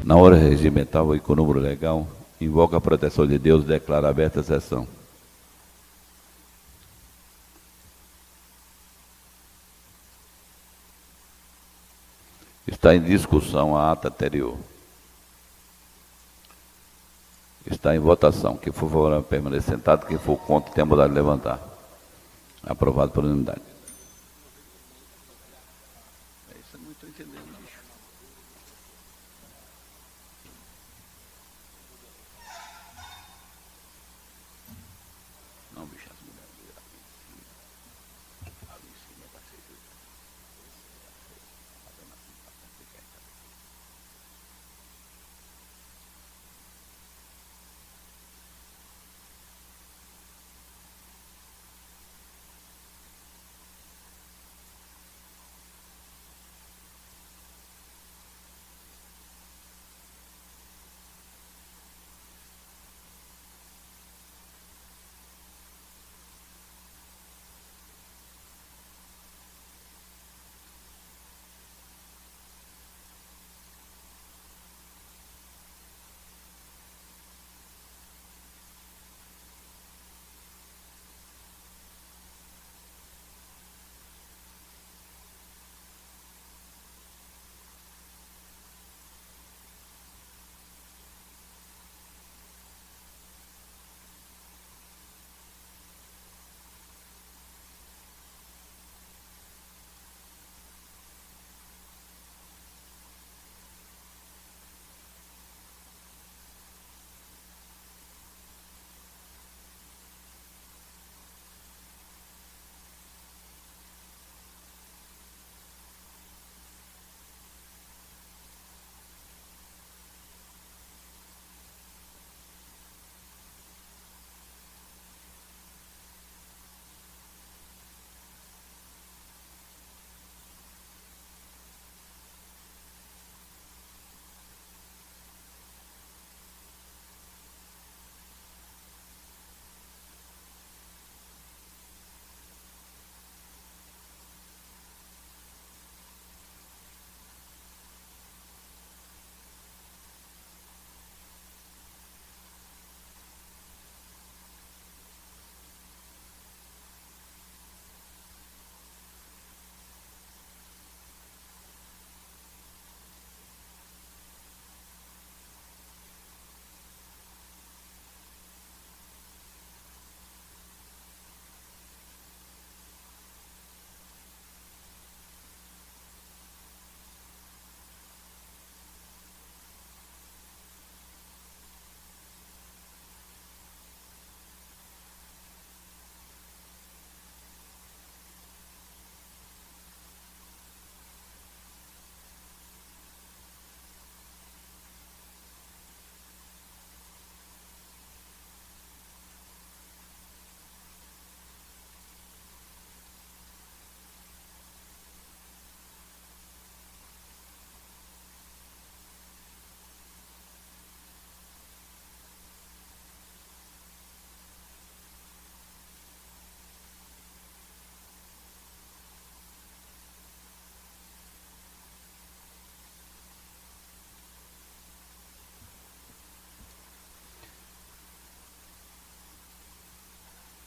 Na hora regimental e com o número legal, invoca a proteção de Deus e declara aberta a sessão. Está em discussão a ata anterior. Está em votação. Quem for favorável permanecer sentado, quem for contra tem a modalidade de levantar. Aprovado por unanimidade. Isso eu não estou entendendo, bicho. Não, bicho, as mulheres ali em cima está feito.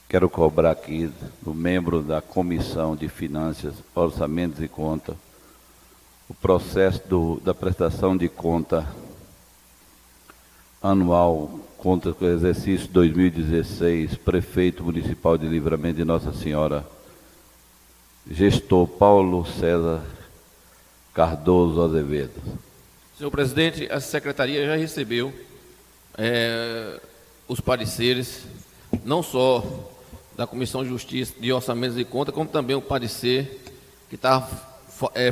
Quero cobrar aqui do membro da Comissão de Finanças, Orçamentos e Contas, o processo da prestação de conta anual contra o exercício 2016, Prefeito Municipal de Livramento de Nossa Senhora, gestor Paulo César Cardoso Azevedo. Senhor presidente, a secretaria já recebeu os pareceres, não só da Comissão de Justiça, de Orçamentos e Contas, como também o parecer que estava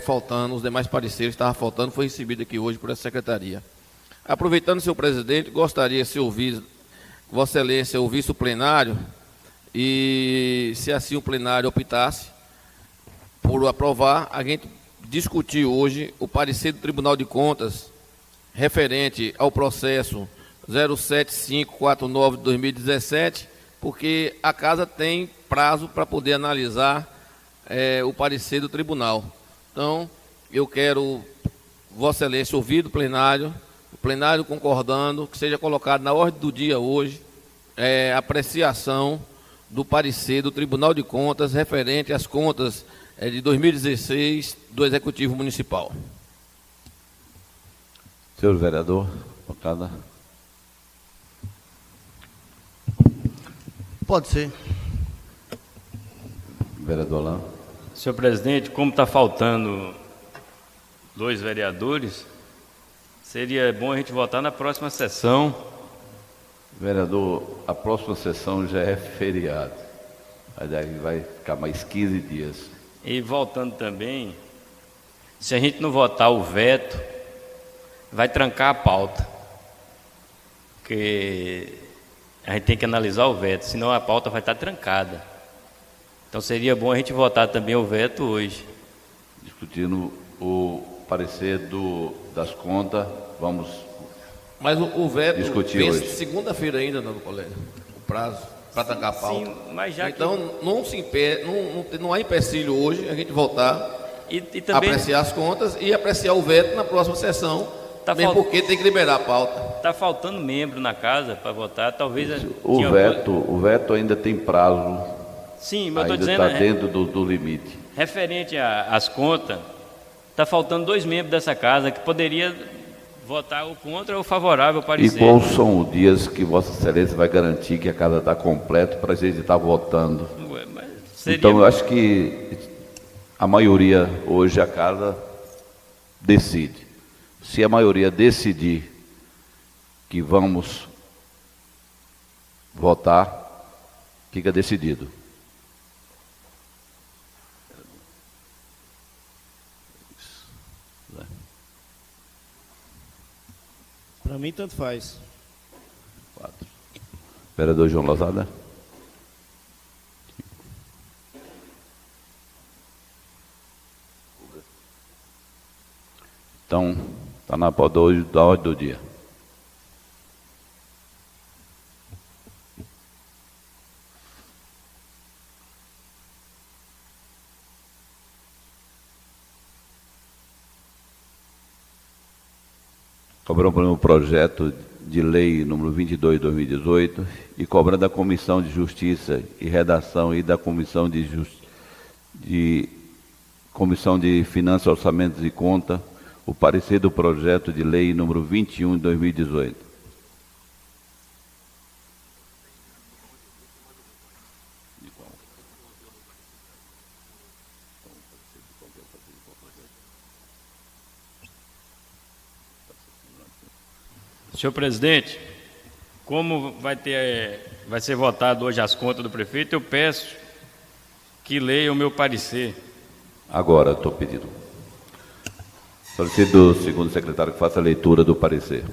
faltando, os demais pareceres que estavam faltando, foi recebido aqui hoje por essa secretaria. Aproveitando, senhor presidente, gostaria, se ouvir, Vossa Excelência ouvisse o plenário e, se assim o plenário optasse por aprovar, a gente discutir hoje o parecer do Tribunal de Contas referente ao processo 07549 de 2017, porque a casa tem prazo para poder analisar o parecer do tribunal. Então, eu quero, Vossa Excelência, ouvir do plenário, o plenário concordando, que seja colocado na ordem do dia hoje a apreciação do parecer do Tribunal de Contas referente às contas de 2016 do Executivo Municipal. Senhor vereador, bancada. Pode ser. Vereador Alain. Senhor presidente, como está faltando 2 vereadores, seria bom a gente votar na próxima sessão. Vereador, a próxima sessão já é feriado. Aí vai ficar mais 15 dias. E voltando também, se a gente não votar o veto, vai trancar a pauta. Porque a gente tem que analisar o veto, senão a pauta vai estar trancada. Então seria bom a gente votar também o veto hoje. Discutindo o parecer das contas, vamos... Mas o veto discutir vence hoje. Segunda-feira ainda, não, colega, o prazo para trancar a pauta. Sim, mas já então, não há empecilho hoje a gente voltar, e também apreciar as contas e apreciar o veto na próxima sessão, Tá mesmo porque tem que liberar a pauta. está faltando membro na casa para votar, talvez... O veto ainda tem prazo, Sim, mas eu estou ainda dizendo... está dentro do limite. Referente às contas, está faltando 2 membros dessa casa que poderia votar o contra ou favorável ao E parecer. quais são os dias que Vossa Excelência vai garantir que a casa está completa para a gente estar votando? Ué, mas seria... Então, eu acho que a maioria, hoje, a casa decide. Se a maioria decidir que vamos votar, fica decidido. Para mim, tanto faz. 4. Vereador João Lozada. Então, está na pauta hoje da ordem do dia. Cobrando o projeto de lei número 22 de 2018 e cobrando da Comissão de Justiça e Redação e da Comissão Comissão de Finanças, Orçamentos e Contas o parecer do projeto de lei número 21 de 2018. Senhor presidente, como vai ser votado hoje as contas do prefeito, eu peço que leia o meu parecer. Agora, estou pedindo. Solicito do segundo secretário que faça a leitura do parecer.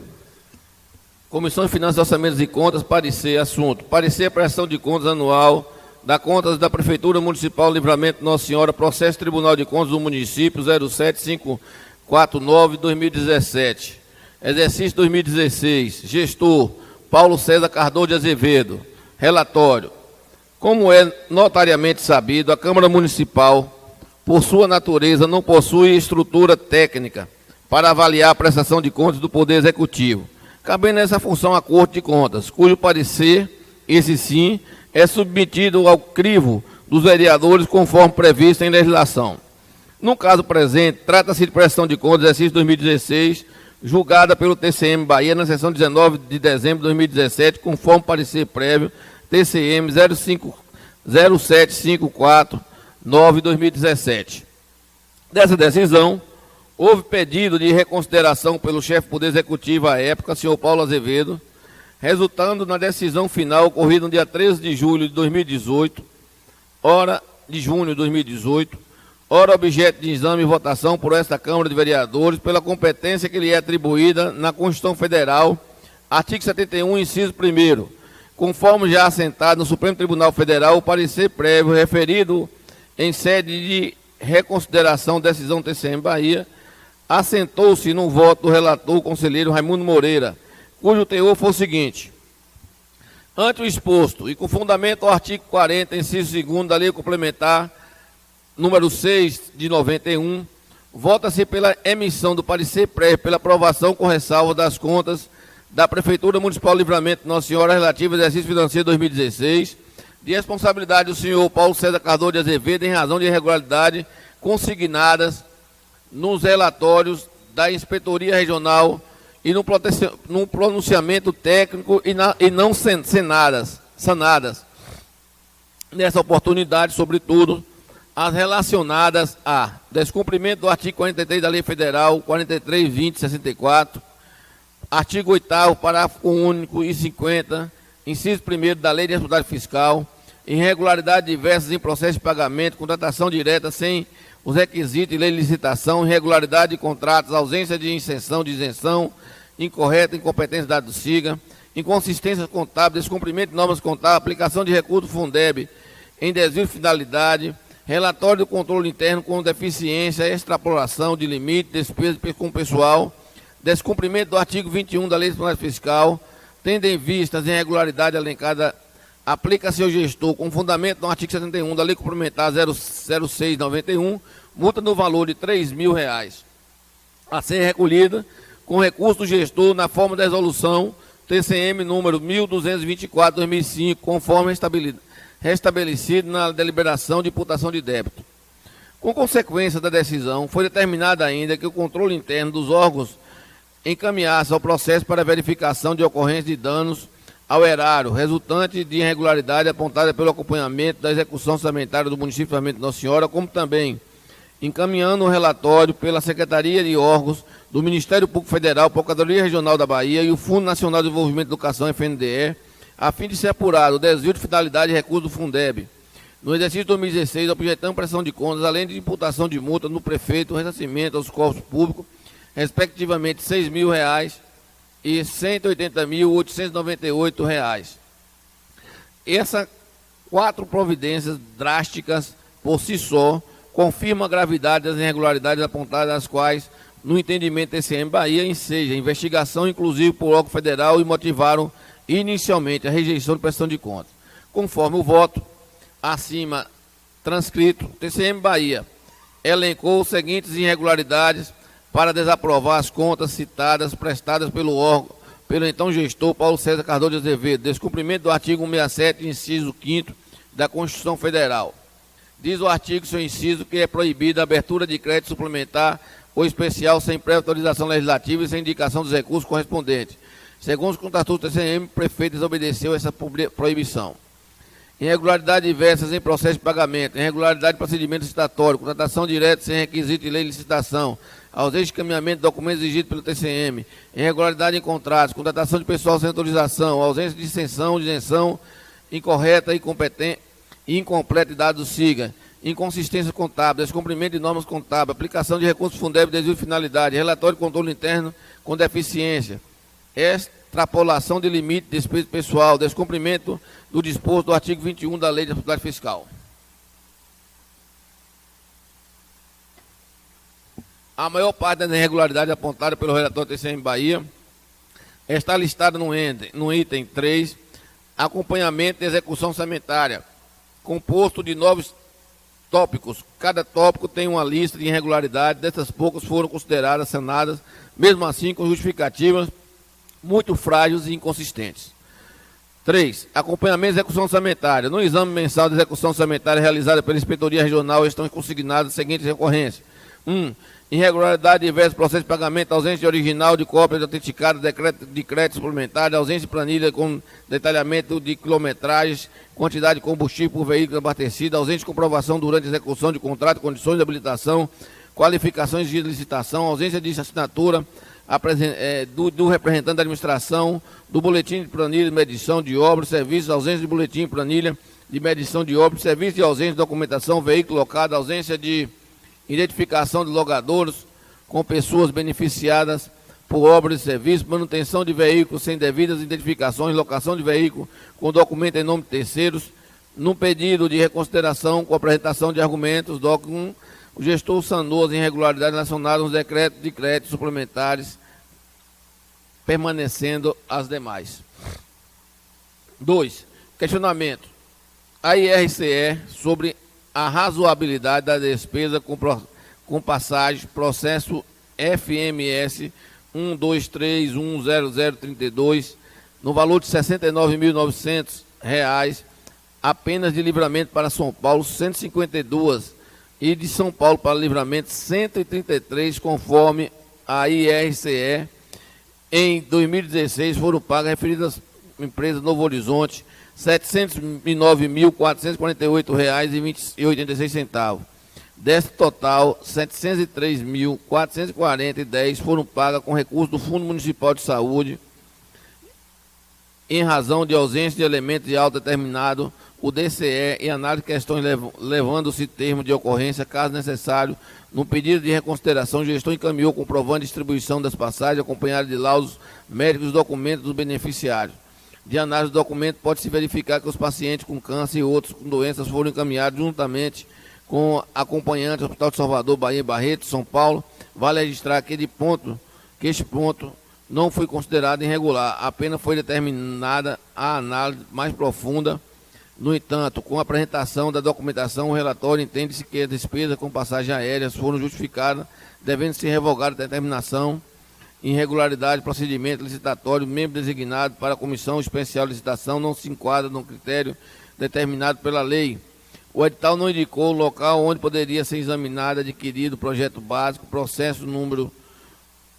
Comissão de Finanças, Orçamentos e Contas, parecer, assunto. Parecer prestação de contas anual da contas da Prefeitura Municipal Livramento Nossa Senhora, processo Tribunal de Contas do Município 07549-2017. Exercício 2016. Gestor Paulo César Cardoso de Azevedo. Relatório. Como é notariamente sabido, a Câmara Municipal, por sua natureza, não possui estrutura técnica para avaliar a prestação de contas do Poder Executivo, cabendo nessa função à Corte de Contas, cujo parecer, esse sim, é submetido ao crivo dos vereadores conforme previsto em legislação. No caso presente, trata-se de prestação de contas exercício 2016, julgada pelo TCM Bahia na sessão 19 de dezembro de 2017, conforme parecer prévio TCM 07549/2017. Dessa decisão, houve pedido de reconsideração pelo chefe do Poder Executivo à época, senhor Paulo Azevedo, resultando na decisão final ocorrida no dia 13 de julho de 2018, hora objeto de exame e votação por esta Câmara de Vereadores pela competência que lhe é atribuída na Constituição Federal, artigo 71, inciso 1º, conforme já assentado no Supremo Tribunal Federal, o parecer prévio referido em sede de reconsideração da decisão TCM Bahia, assentou-se no voto do relator, conselheiro Raimundo Moreira, cujo teor foi o seguinte: ante o exposto e com fundamento ao artigo 40, inciso 2º da Lei Complementar número 6 de 91, Vota-se pela emissão do parecer prévio pela aprovação com ressalva das contas da Prefeitura Municipal Livramento Nossa Senhora relativa ao exercício financeiro 2016, de responsabilidade do senhor Paulo César Cardoso de Azevedo, em razão de irregularidade consignadas nos relatórios da Inspetoria Regional e no pronunciamento técnico e não sanadas. Nessa oportunidade, sobretudo, as relacionadas a descumprimento do artigo 43 da Lei Federal 43.20/64, artigo 8º, parágrafo único e 50, inciso 1º da Lei de Responsabilidade Fiscal, irregularidades diversas em processo de pagamento, contratação direta sem os requisitos de lei de licitação, irregularidade de contratos, ausência de isenção, incorreta, incompetência de dados do SIGA, inconsistência contábil, descumprimento de normas contábeis, aplicação de recurso do Fundeb em desvio de finalidade, relatório do controle interno com deficiência, extrapolação de limite, despesa com pessoal, descumprimento do artigo 21 da Lei de Responsabilidade Fiscal, tendo em vista as irregularidades alencadas, aplica-se ao gestor, com fundamento no artigo 71 da Lei Complementar 0691, multa no valor de R$ 3.000, a ser recolhida com recurso do gestor na forma da resolução TCM número 1224/2005, conforme restabelecido na deliberação de imputação de débito. Com consequência da decisão, foi determinado ainda que o controle interno dos órgãos encaminhasse ao processo para verificação de ocorrência de danos ao erário, resultante de irregularidade apontada pelo acompanhamento da execução orçamentária do município de Livramento Nossa Senhora, como também encaminhando um relatório pela Secretaria de Órgãos do Ministério Público Federal, Procuradoria Regional da Bahia e o Fundo Nacional de Desenvolvimento e Educação, FNDE, a fim de ser apurado o desvio de finalidade e recurso do Fundeb. No exercício de 2016, objetando prestação de contas, além de imputação de multa no prefeito, ressarcimento aos corpos públicos, respectivamente R$ 6.000 e R$ 180.898. Essas 4 providências drásticas, por si só, confirmam a gravidade das irregularidades apontadas, as quais, no entendimento TCM Bahia, enseja investigação, inclusive por órgão federal, e motivaram inicialmente a rejeição de prestação de contas. Conforme o voto acima transcrito, TCM Bahia elencou as seguintes irregularidades para desaprovar as contas citadas prestadas pelo órgão, pelo então gestor Paulo César Cardoso de Azevedo, descumprimento do artigo 167, inciso 5º da Constituição Federal. Diz o artigo, seu inciso, que é proibida a abertura de crédito suplementar ou especial sem prévia autorização legislativa e sem indicação dos recursos correspondentes. Segundo os contratos do TCM, o prefeito desobedeceu essa proibição. Irregularidades diversas em processo de pagamento, irregularidade de procedimento licitatório, contratação direta sem requisito de lei de licitação, ausência de encaminhamento de documentos exigidos pelo TCM, irregularidade em contratos, contratação de pessoal sem autorização, ausência de isenção incorreta e incompleta de dados do SIGA, inconsistência contábil, descumprimento de normas contábeis, aplicação de recursos Fundeb, desvio de finalidade, relatório de controle interno com deficiência, extrapolação de limite de despesa pessoal, descumprimento do disposto do artigo 21 da Lei de Responsabilidade Fiscal. A maior parte das irregularidades apontadas pelo relatório TCM Bahia está listada no item 3, acompanhamento de execução orçamentária, composto de 9 tópicos. Cada tópico tem uma lista de irregularidades, dessas poucas foram consideradas sanadas, mesmo assim com justificativas muito frágeis e inconsistentes. 3. Acompanhamento de execução orçamentária. No exame mensal de execução orçamentária realizada pela Inspetoria Regional estão consignadas as seguintes recorrências. 1. Irregularidade de diversos processos de pagamento, ausência de original, de cópia de autenticada, de crédito suplementar, ausência de planilha com detalhamento de quilometragens, quantidade de combustível por veículo abastecido, ausência de comprovação durante a execução de contrato, condições de habilitação, qualificações de licitação, ausência de assinatura do representante da administração, do boletim de planilha de medição de obras, serviços, ausência de boletim de planilha de medição de obras, serviço de ausência de documentação, veículo locado, ausência de identificação de logadores com pessoas beneficiadas por obras e serviços, manutenção de veículos sem devidas identificações, locação de veículo com documento em nome de terceiros, no pedido de reconsideração com apresentação de argumentos, o gestor sanou as irregularidades relacionadas aos decretos de crédito suplementares, permanecendo as demais. 2. Questionamento. A IRCE sobre a razoabilidade da despesa com passagem, processo FMS 123100032, no valor de R$ 69.900, apenas de Livramento para São Paulo, 152, e de São Paulo para Livramento, 133, conforme a IRCE. Em 2016, foram pagas referidas empresas Novo Horizonte, R$ 709.448,86. Desse total, R$ 703.440,10 foram pagas com recurso do Fundo Municipal de Saúde, em razão de ausência de elementos de alta determinado, o DCE, e análise de questões levando-se termo de ocorrência, caso necessário. No pedido de reconsideração, o gestor encaminhou comprovando a distribuição das passagens, acompanhado de laudos médicos e documentos dos beneficiários. De análise do documento, pode-se verificar que os pacientes com câncer e outros com doenças foram encaminhados juntamente com acompanhante ao Hospital de Salvador, Bahia e Barreto, São Paulo. Vale registrar que este ponto não foi considerado irregular, apenas foi determinada a análise mais profunda. No entanto, com a apresentação da documentação, o relatório entende-se que as despesas com passagens aéreas foram justificadas, devendo ser revogada a determinação, irregularidade, procedimento licitatório, membro designado para a Comissão Especial de Licitação não se enquadra no critério determinado pela lei. O edital não indicou o local onde poderia ser examinado, adquirido o projeto básico, processo número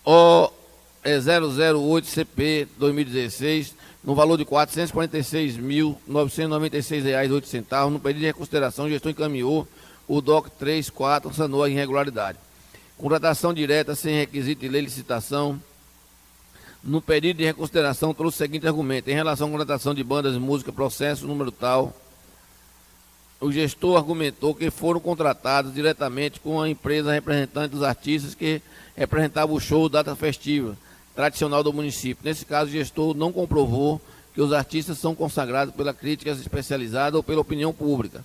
O008CP 2016, no valor de R$ 446.996,08. No pedido de reconsideração, o gestor encaminhou o DOC 34, sanou a irregularidade. Contratação direta sem requisito de lei de licitação. No pedido de reconsideração, trouxe o seguinte argumento: em relação à contratação de bandas de música, processo número tal, o gestor argumentou que foram contratados diretamente com a empresa representante dos artistas que representava o show data festiva tradicional do município. Nesse caso, o gestor não comprovou que os artistas são consagrados pela crítica especializada ou pela opinião pública.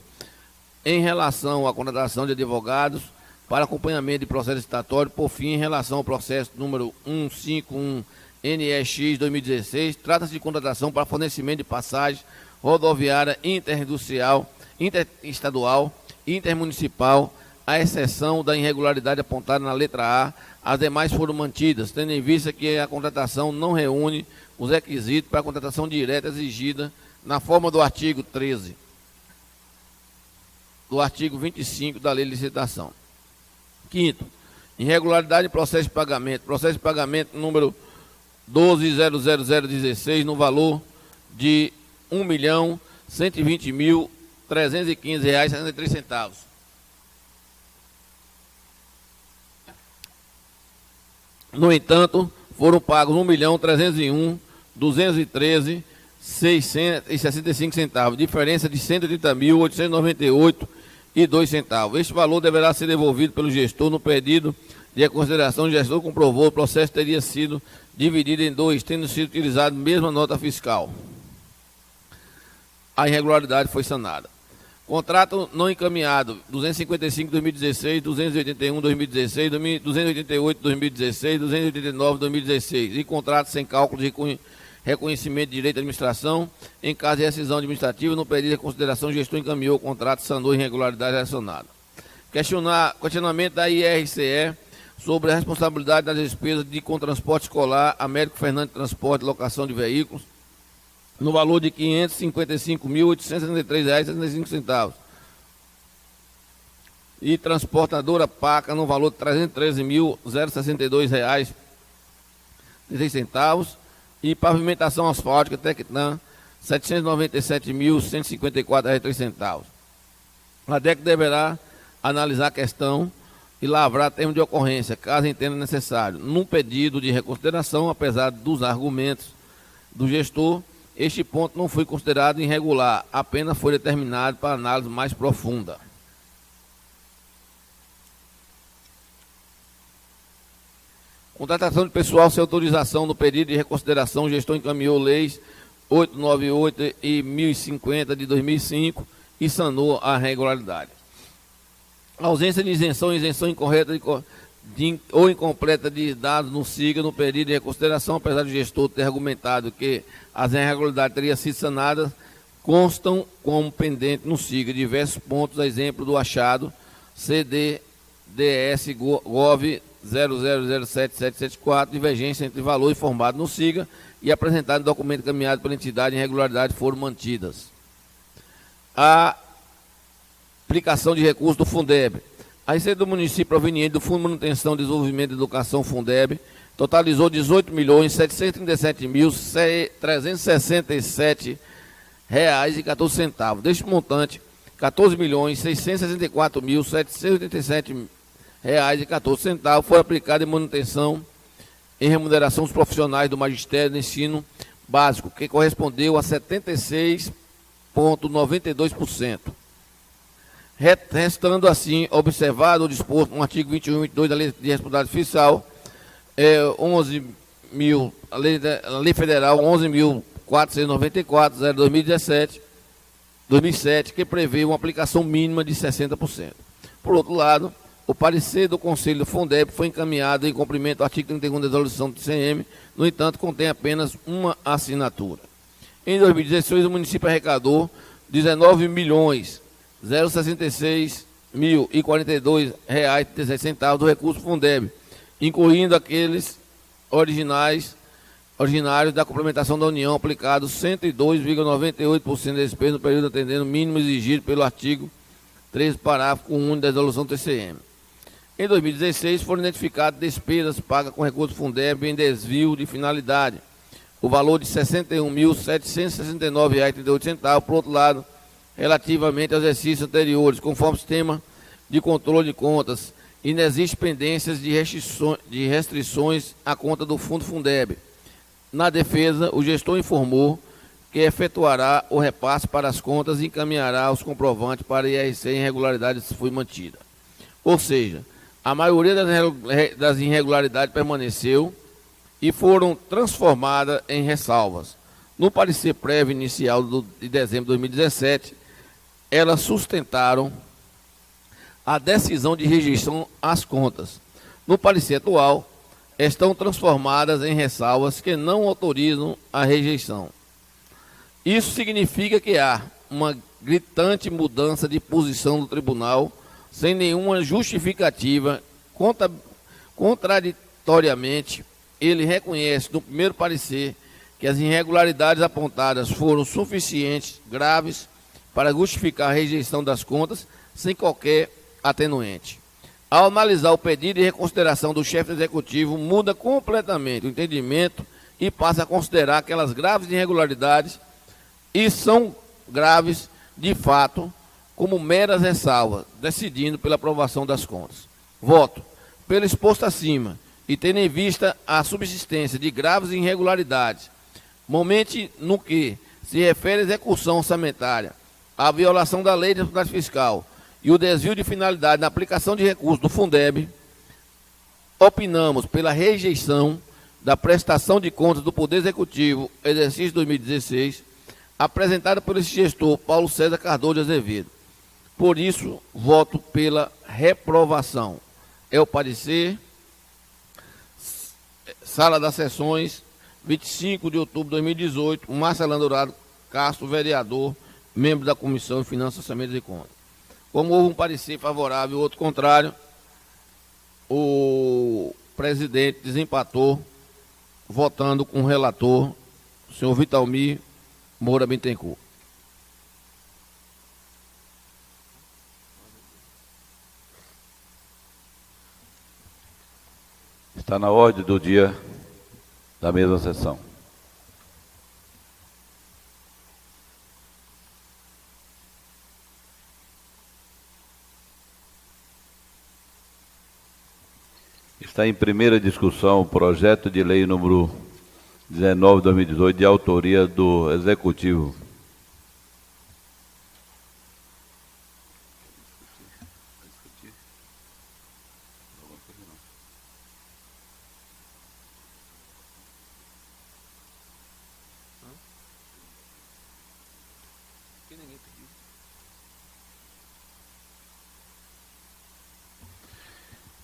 Em relação à contratação de advogados para acompanhamento de processo licitatório, por fim, em relação ao processo número 151 NEX 2016, trata-se de contratação para fornecimento de passagem rodoviária interestadual e intermunicipal, à exceção da irregularidade apontada na letra A. As demais foram mantidas, tendo em vista que a contratação não reúne os requisitos para a contratação direta exigida na forma do artigo 13, do artigo 25 da Lei de Licitação. Quinto, irregularidade em processo de pagamento. Processo de pagamento número 12.00016, no valor de R$ 1.120.315,63. No entanto, foram pagos R$ 1.301.213,65, diferença de R$ 130.898,02. Este valor deverá ser devolvido pelo gestor. No pedido de reconsideração, o gestor comprovou que o processo teria sido dividido em dois, tendo sido utilizada a mesma nota fiscal. A irregularidade foi sanada. Contrato não encaminhado, 255/2016, 281/2016, 288/2016, 289/2016. E contrato sem cálculo de reconhecimento de direito de administração. Em caso de rescisão administrativa, no pedido de consideração, o gestor encaminhou o contrato, sanou a irregularidade relacionada. Questionamento da IRCE sobre a responsabilidade das despesas com transporte escolar, Américo Fernandes Transporte e Locação de Veículos, no valor de R$ 555.863,75. E transportadora Paca, no valor de R$ 313.062,16. E pavimentação asfáltica Tectan, R$ 797.154,03. A DEC deverá analisar a questão e lavrar termo de ocorrência, caso entenda necessário. No pedido de reconsideração, apesar dos argumentos do gestor, este ponto não foi considerado irregular, apenas foi determinado para análise mais profunda. Contratação de pessoal sem autorização. No pedido de reconsideração, o gestor encaminhou leis 898 e 1050 de 2005 e sanou a irregularidade. Ausência de isenção incorreta ou incompleta de dados no SIGA. No pedido de reconsideração, apesar do gestor ter argumentado que as irregularidades teriam sido sanadas, constam como pendente no SIGA diversos pontos, a exemplo do achado CD DS Gov 0007774, divergência entre valor informado no SIGA e apresentado no documento encaminhado pela entidade, irregularidades foram mantidas. A aplicação de recursos do Fundeb. A receita do município proveniente do Fundo de Manutenção, Desenvolvimento e Educação Fundeb totalizou R$ 18.737.367,14. Deste montante, R$ 14.664.787,14 foi aplicado em manutenção em remuneração dos profissionais do magistério do ensino básico, que correspondeu a 76,92%. Restando assim observado o disposto no artigo 21 e 22 da Lei de Responsabilidade Fiscal, a Lei Federal 11.494, 2007, que prevê uma aplicação mínima de 60%. Por outro lado, o parecer do Conselho do Fundeb foi encaminhado em cumprimento do artigo 31 da resolução do CM, no entanto, contém apenas uma assinatura. Em 2016, o município arrecadou R$ 19.066.042,37 do recurso Fundeb, incluindo aqueles originários da complementação da União, aplicados 102,98% da despesa no período atendendo o mínimo exigido pelo artigo 13, parágrafo 1 da resolução TCM. Em 2016, foram identificadas despesas pagas com recurso Fundeb em desvio de finalidade, o valor de R$ 61.769,38. Por outro lado, relativamente aos exercícios anteriores, conforme o sistema de controle de contas, inexistem pendências de restrições à conta do Fundo Fundeb. Na defesa, o gestor informou que efetuará o repasse para as contas e encaminhará os comprovantes para a IRC irregularidades se foi mantida. Ou seja, a maioria das irregularidades permaneceu e foram transformadas em ressalvas. No parecer prévio inicial de dezembro de 2017, elas sustentaram a decisão de rejeição às contas. No parecer atual, estão transformadas em ressalvas que não autorizam a rejeição. Isso significa que há uma gritante mudança de posição do tribunal, sem nenhuma justificativa. Contraditoriamente, ele reconhece no primeiro parecer que as irregularidades apontadas foram suficientes, graves, para justificar a rejeição das contas, sem qualquer atenuante. Ao analisar o pedido de reconsideração do chefe executivo, muda completamente o entendimento e passa a considerar aquelas graves irregularidades, e são graves de fato, como meras ressalvas, decidindo pela aprovação das contas. Voto pelo exposto acima e tendo em vista a subsistência de graves irregularidades, momento no que se refere à execução orçamentária, a violação da lei de responsabilidade fiscal e o desvio de finalidade na aplicação de recursos do Fundeb, opinamos pela rejeição da prestação de contas do Poder Executivo, exercício 2016, apresentada pelo gestor Paulo César Cardoso de Azevedo. Por isso, voto pela reprovação. É o parecer, Sala das Sessões, 25 de outubro de 2018, Marcelino Dourado Castro, vereador, membro da Comissão de Finanças, Orçamentos e Contas. Como houve um parecer favorável e outro contrário, o presidente desempatou, votando com o relator, o senhor Vitalmir Moura Bittencourt. Está na ordem do dia da mesma sessão. Está em primeira discussão o projeto de lei número 19/2018, de autoria do Executivo.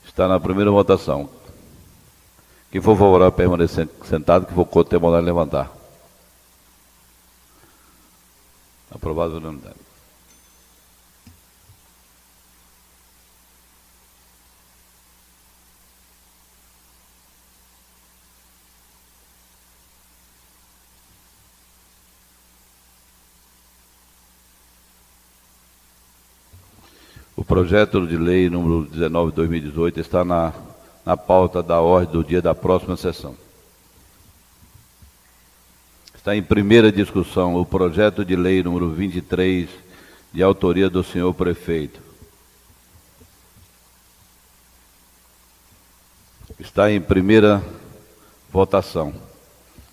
Está na primeira votação. Quem for favorável permanecer sentado, que for contra, tem mandado levantar. Aprovado por unanimidade. O projeto de lei número 19 de 2018 está na pauta da ordem do dia da próxima sessão. Está em primeira discussão o projeto de lei número 23, de autoria do senhor prefeito. Está em primeira votação.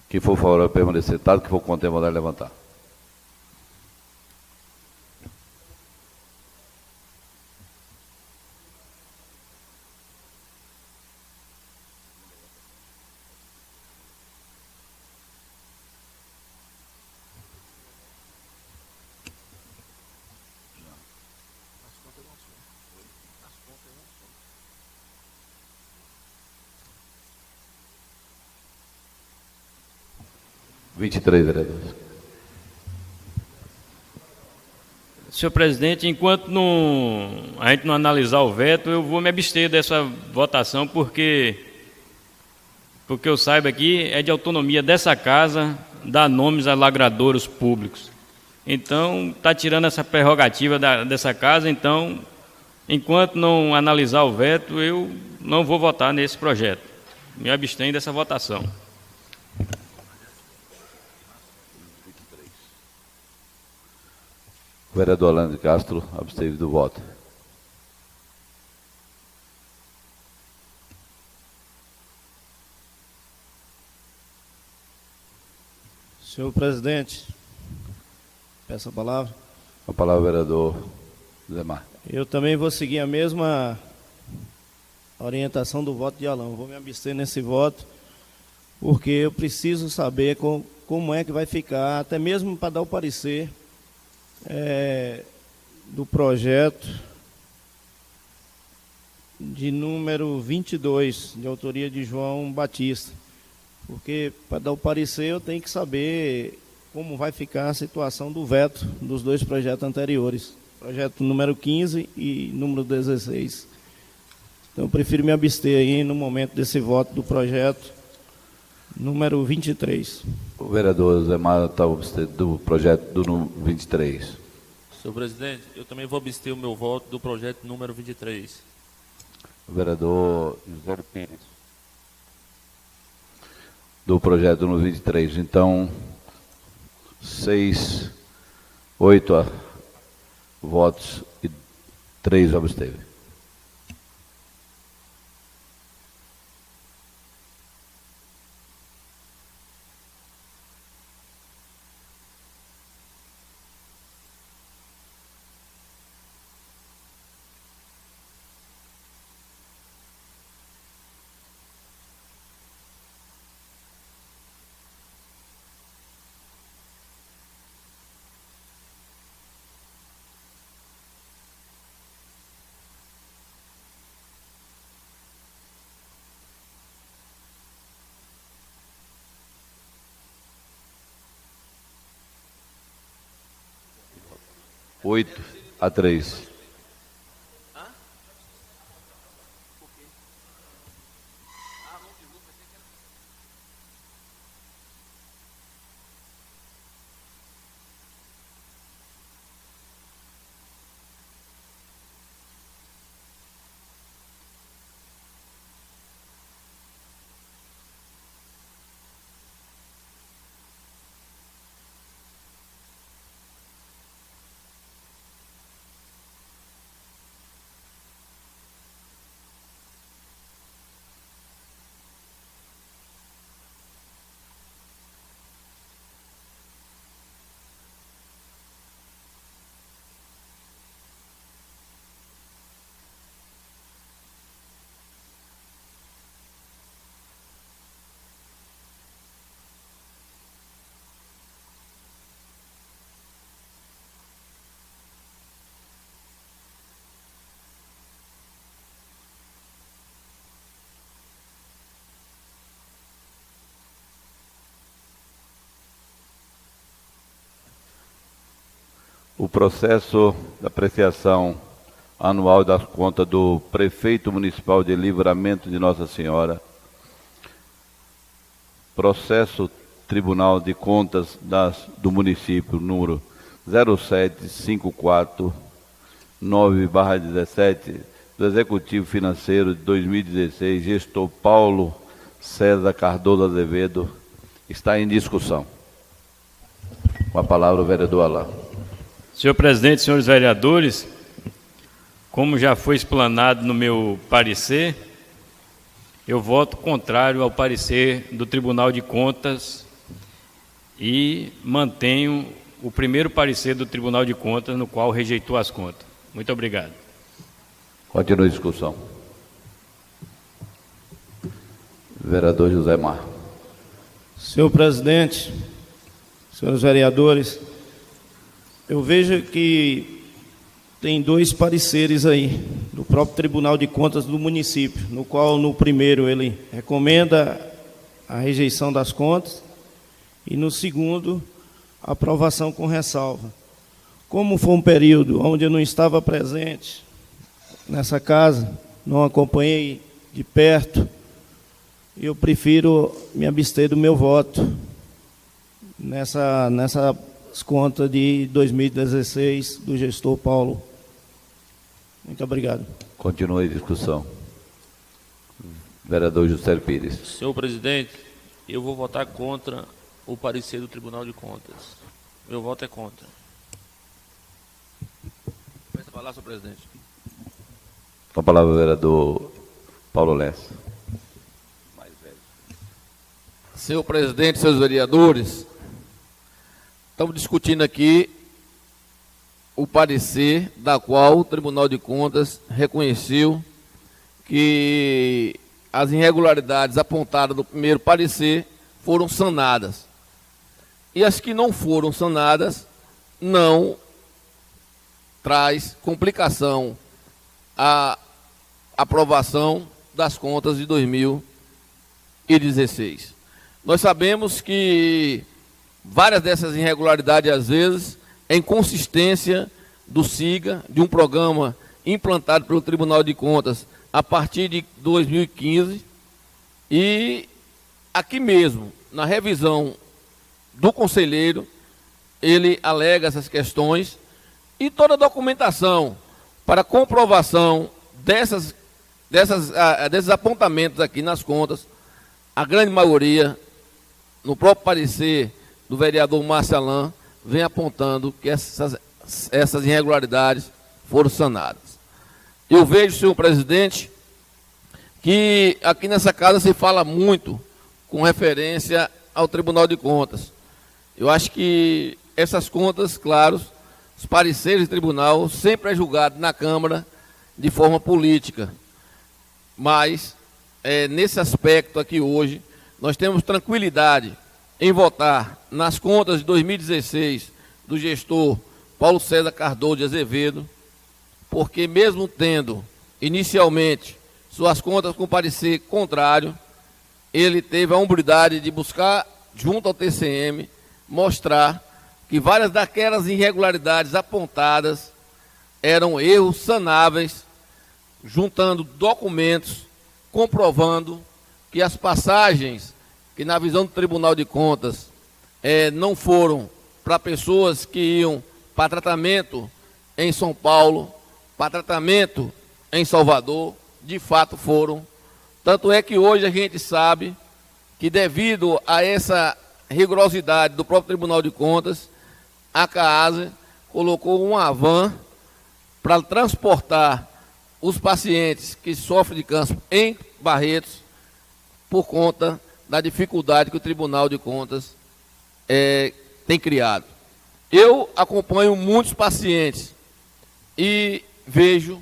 Quem for favorável permanecer sentado, quem for contra, mandar levantar. Vinte e três vereadores. Senhor presidente, enquanto a gente não analisar o veto, eu vou me abster dessa votação, porque eu saiba aqui, é de autonomia dessa casa dar nomes a lagradouros públicos. Então, está tirando essa prerrogativa dessa casa, então, enquanto não analisar o veto, eu não vou votar nesse projeto. Me abstenho dessa votação. O vereador Orlando de Castro absteve do voto. Senhor presidente, peço a palavra. A palavra ao vereador Zé Mar. Eu também vou seguir a mesma orientação do voto de Alain. Vou me abster nesse voto, porque eu preciso saber como é que vai ficar, até mesmo para dar o parecer do projeto de número 22, de autoria de João Batista. Porque para dar o parecer eu tenho que saber como vai ficar a situação do veto dos dois projetos anteriores, projeto número 15 e número 16. Então eu prefiro me abster aí no momento desse voto do projeto número 23. O vereador Zé Mar está abstendo do projeto do número 23. Senhor presidente, eu também vou abster o meu voto do projeto número 23. O vereador José Pires. Do projeto número 23. Então, 8 votos e 3 absteve. Oito a 3. O processo da apreciação anual das contas do prefeito municipal de Livramento de Nossa Senhora, processo Tribunal de Contas do município, número 0754 9/17 do Executivo Financeiro de 2016, gestor Paulo César Cardoso Azevedo, está em discussão. Com a palavra o vereador Alain. Senhor presidente, senhores vereadores, como já foi explanado no meu parecer, eu voto contrário ao parecer do Tribunal de Contas e mantenho o primeiro parecer do Tribunal de Contas, no qual rejeitou as contas. Muito obrigado. Continua a discussão. Vereador José Mar. Senhor presidente, senhores vereadores, eu vejo que tem dois pareceres aí do próprio Tribunal de Contas do município, no qual no primeiro ele recomenda a rejeição das contas e no segundo a aprovação com ressalva. Como foi um período onde eu não estava presente nessa casa, não acompanhei de perto, eu prefiro me abster do meu voto nessas contas de 2016 do gestor Paulo. Muito obrigado. Continua a discussão. Vereador Juscelio Pires. Senhor presidente, eu vou votar contra o parecer do Tribunal de Contas. Meu voto é contra. Peço a palavra, senhor presidente. Com a palavra o vereador Paulo Lessa. Senhor presidente, senhores vereadores, estamos discutindo aqui o parecer da qual o Tribunal de Contas reconheceu que as irregularidades apontadas no primeiro parecer foram sanadas. E as que não foram sanadas não traz complicação à aprovação das contas de 2016. Nós sabemos que várias dessas irregularidades, às vezes, é inconsistência do SIGA, de um programa implantado pelo Tribunal de Contas a partir de 2015, e aqui mesmo, na revisão do conselheiro, ele alega essas questões, e toda a documentação para comprovação desses apontamentos aqui nas contas, a grande maioria, no próprio parecer do vereador Márcio Alain, vem apontando que essas irregularidades foram sanadas. Eu vejo, senhor presidente, que aqui nessa casa se fala muito com referência ao Tribunal de Contas. Eu acho que essas contas, claro, os pareceres do tribunal sempre é julgado na Câmara de forma política. Mas, nesse aspecto aqui hoje, nós temos tranquilidade em votar nas contas de 2016 do gestor Paulo César Cardoso de Azevedo, porque mesmo tendo inicialmente suas contas com parecer contrário, ele teve a hombridade de buscar, junto ao TCM, mostrar que várias daquelas irregularidades apontadas eram erros sanáveis, juntando documentos, comprovando que as passagens que na visão do Tribunal de Contas não foram para pessoas que iam para tratamento em São Paulo, para tratamento em Salvador, de fato foram. Tanto é que hoje a gente sabe que, devido a essa rigorosidade do próprio Tribunal de Contas, a CAASA colocou uma van para transportar os pacientes que sofrem de câncer em Barretos, por conta da dificuldade que o Tribunal de Contas tem criado. Eu acompanho muitos pacientes e vejo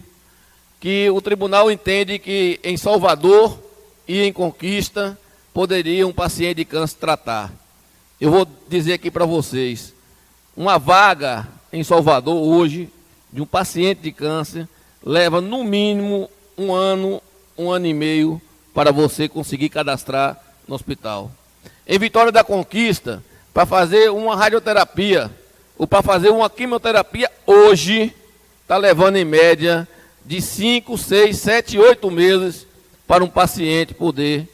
que o tribunal entende que em Salvador e em Conquista poderia um paciente de câncer tratar. Eu vou dizer aqui para vocês, uma vaga em Salvador hoje, de um paciente de câncer, leva no mínimo um ano e meio para você conseguir cadastrar no hospital. Em Vitória da Conquista, para fazer uma radioterapia ou para fazer uma quimioterapia, hoje está levando em média de 5, 6, 7, 8 meses para um paciente poder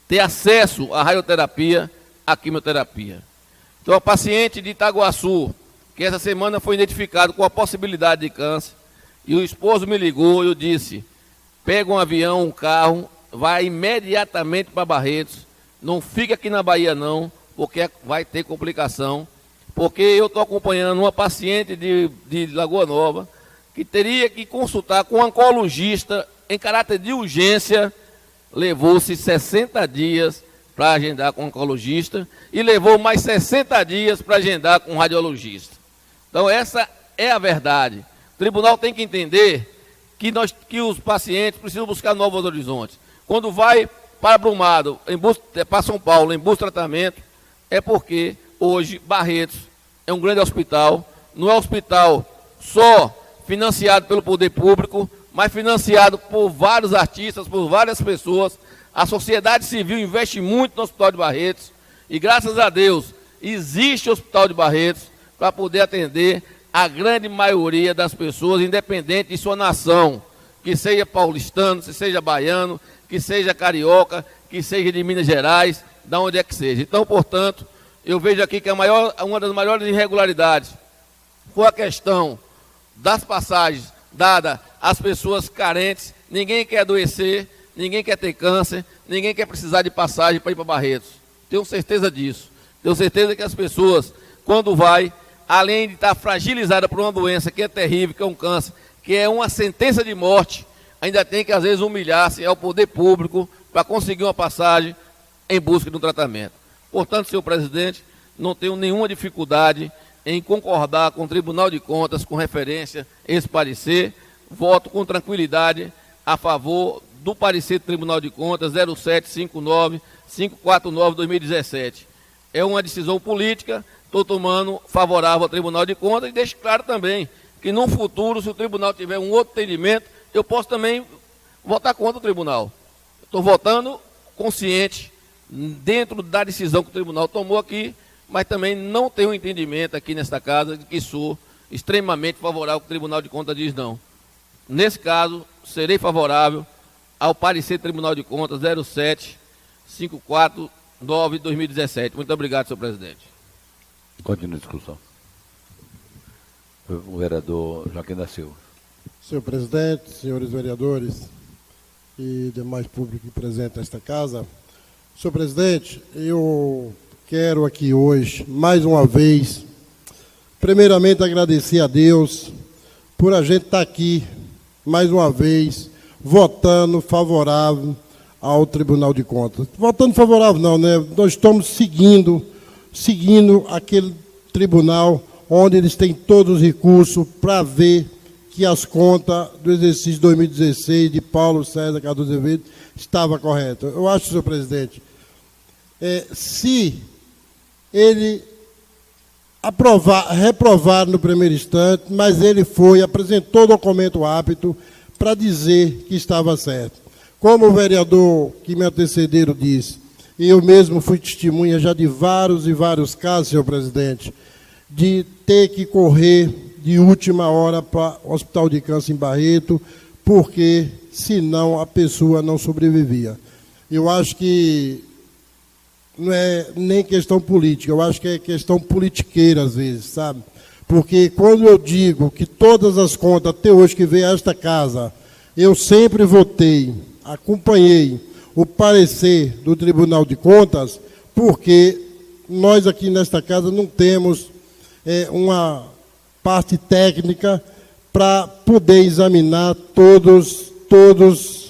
ter acesso à radioterapia, à quimioterapia. Então, a paciente de Itaguaçu, que essa semana foi identificado com a possibilidade de câncer, E o esposo me ligou e eu disse, pega um avião, um carro, vai imediatamente para Barretos, não fica aqui na Bahia não, porque vai ter complicação, porque eu estou acompanhando uma paciente de Lagoa Nova, que teria que consultar com um oncologista em caráter de urgência, levou-se 60 dias para agendar com um oncologista e levou mais 60 dias para agendar com um radiologista. Então essa é a verdade. O tribunal tem que entender que os pacientes precisam buscar novos horizontes. Quando vai para Brumado, para São Paulo, em busca de tratamento, é porque hoje Barretos é um grande hospital, não é um hospital só financiado pelo poder público, mas financiado por vários artistas, por várias pessoas. A sociedade civil investe muito no Hospital de Barretos e, graças a Deus, existe o Hospital de Barretos para poder atender a grande maioria das pessoas, independente de sua nação, que seja paulistano, que seja baiano, que seja carioca, que seja de Minas Gerais, de onde é que seja. Então, portanto, eu vejo aqui que uma das maiores irregularidades foi a questão das passagens dadas às pessoas carentes. Ninguém quer adoecer, ninguém quer ter câncer, ninguém quer precisar de passagem para ir para Barretos. Tenho certeza disso. Tenho certeza que as pessoas, quando vai, além de estar fragilizada por uma doença que é terrível, que é um câncer, que é uma sentença de morte, ainda tem que, às vezes, humilhar-se ao poder público para conseguir uma passagem em busca de um tratamento. Portanto, senhor presidente, não tenho nenhuma dificuldade em concordar com o Tribunal de Contas com referência a esse parecer. Voto com tranquilidade a favor do parecer do Tribunal de Contas 0759-549-2017. É uma decisão política, estou tomando favorável ao Tribunal de Contas e deixo claro também que no futuro, se o tribunal tiver um outro entendimento, eu posso também votar contra o tribunal. Estou votando consciente dentro da decisão que o tribunal tomou aqui, mas também não tenho entendimento aqui nesta casa de que sou extremamente favorável ao que o Tribunal de Contas diz não. Nesse caso, serei favorável ao parecer do Tribunal de Contas 07-549-2017. Muito obrigado, senhor presidente. Continua a discussão. O vereador Joaquim da Silva. Senhor presidente, senhores vereadores e demais público presente nesta casa. Senhor presidente, eu quero aqui hoje, mais uma vez, primeiramente agradecer a Deus por a gente estar aqui, mais uma vez, votando favorável ao Tribunal de Contas. Votando favorável não, né? Nós estamos seguindo aquele tribunal onde eles têm todos os recursos para ver que as contas do exercício 2016 de Paulo César Cardoso Azevedo estavam corretas. Eu acho, senhor presidente, se ele reprovar no primeiro instante, mas ele apresentou documento apto para dizer que estava certo. Como o vereador que me antecederam disse, e eu mesmo fui testemunha já de vários e vários casos, senhor presidente, de ter que correr de última hora para o Hospital de Câncer em Barreto, porque senão a pessoa não sobrevivia. Eu acho que não é nem questão política, eu acho que é questão politiqueira às vezes, sabe? Porque quando eu digo que todas as contas até hoje que veio a esta casa, eu sempre votei, acompanhei o parecer do Tribunal de Contas, porque nós aqui nesta casa não temos uma parte técnica para poder examinar todos os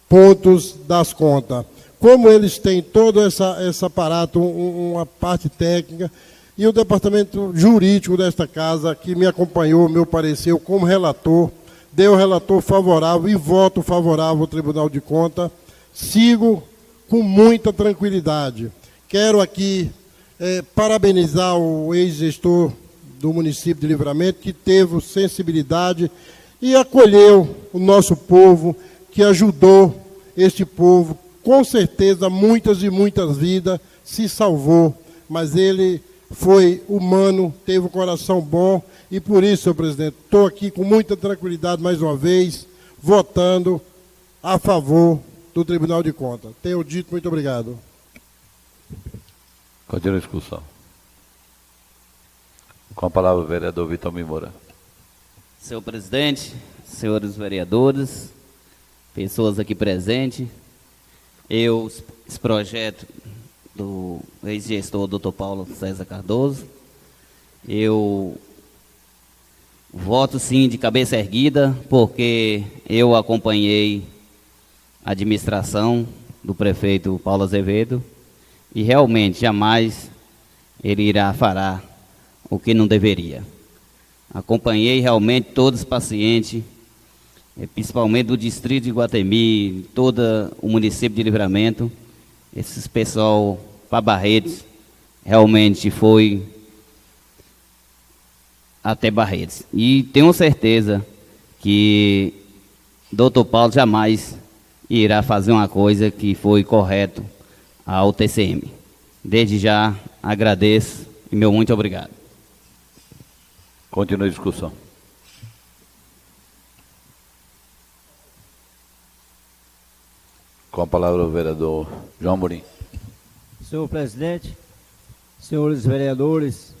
pontos das contas. Como eles têm todo esse aparato, uma parte técnica, e o departamento jurídico desta casa, que me acompanhou, me pareceu como relator, deu relator favorável e voto favorável ao Tribunal de Contas, sigo com muita tranquilidade. Quero aqui parabenizar o ex-gestor do município de Livramento, que teve sensibilidade e acolheu o nosso povo, que ajudou este povo. Com certeza, muitas e muitas vidas se salvou, mas ele foi humano, teve um coração bom, e por isso, senhor presidente, estou aqui com muita tranquilidade, mais uma vez, votando a favor do Tribunal de Contas. Tenho dito, muito obrigado. Continua a discussão. Com a palavra o vereador Vitor Mimora. Senhor presidente, senhores vereadores, pessoas aqui presentes, esse projeto do ex-gestor Dr. Paulo César Cardoso, eu voto sim de cabeça erguida, porque eu acompanhei a administração do prefeito Paulo Azevedo e realmente jamais ele fará o que não deveria. Acompanhei realmente todos os pacientes, principalmente do distrito de Iguatemi, todo o município de Livramento. Esses pessoal para Barretos realmente foi até Barretos. E tenho certeza que Dr. Paulo jamais irá fazer uma coisa que foi correto ao TCM. Desde já agradeço e meu muito obrigado. Continue a discussão. Com a palavra o vereador João Amorim. Senhor presidente, senhores vereadores,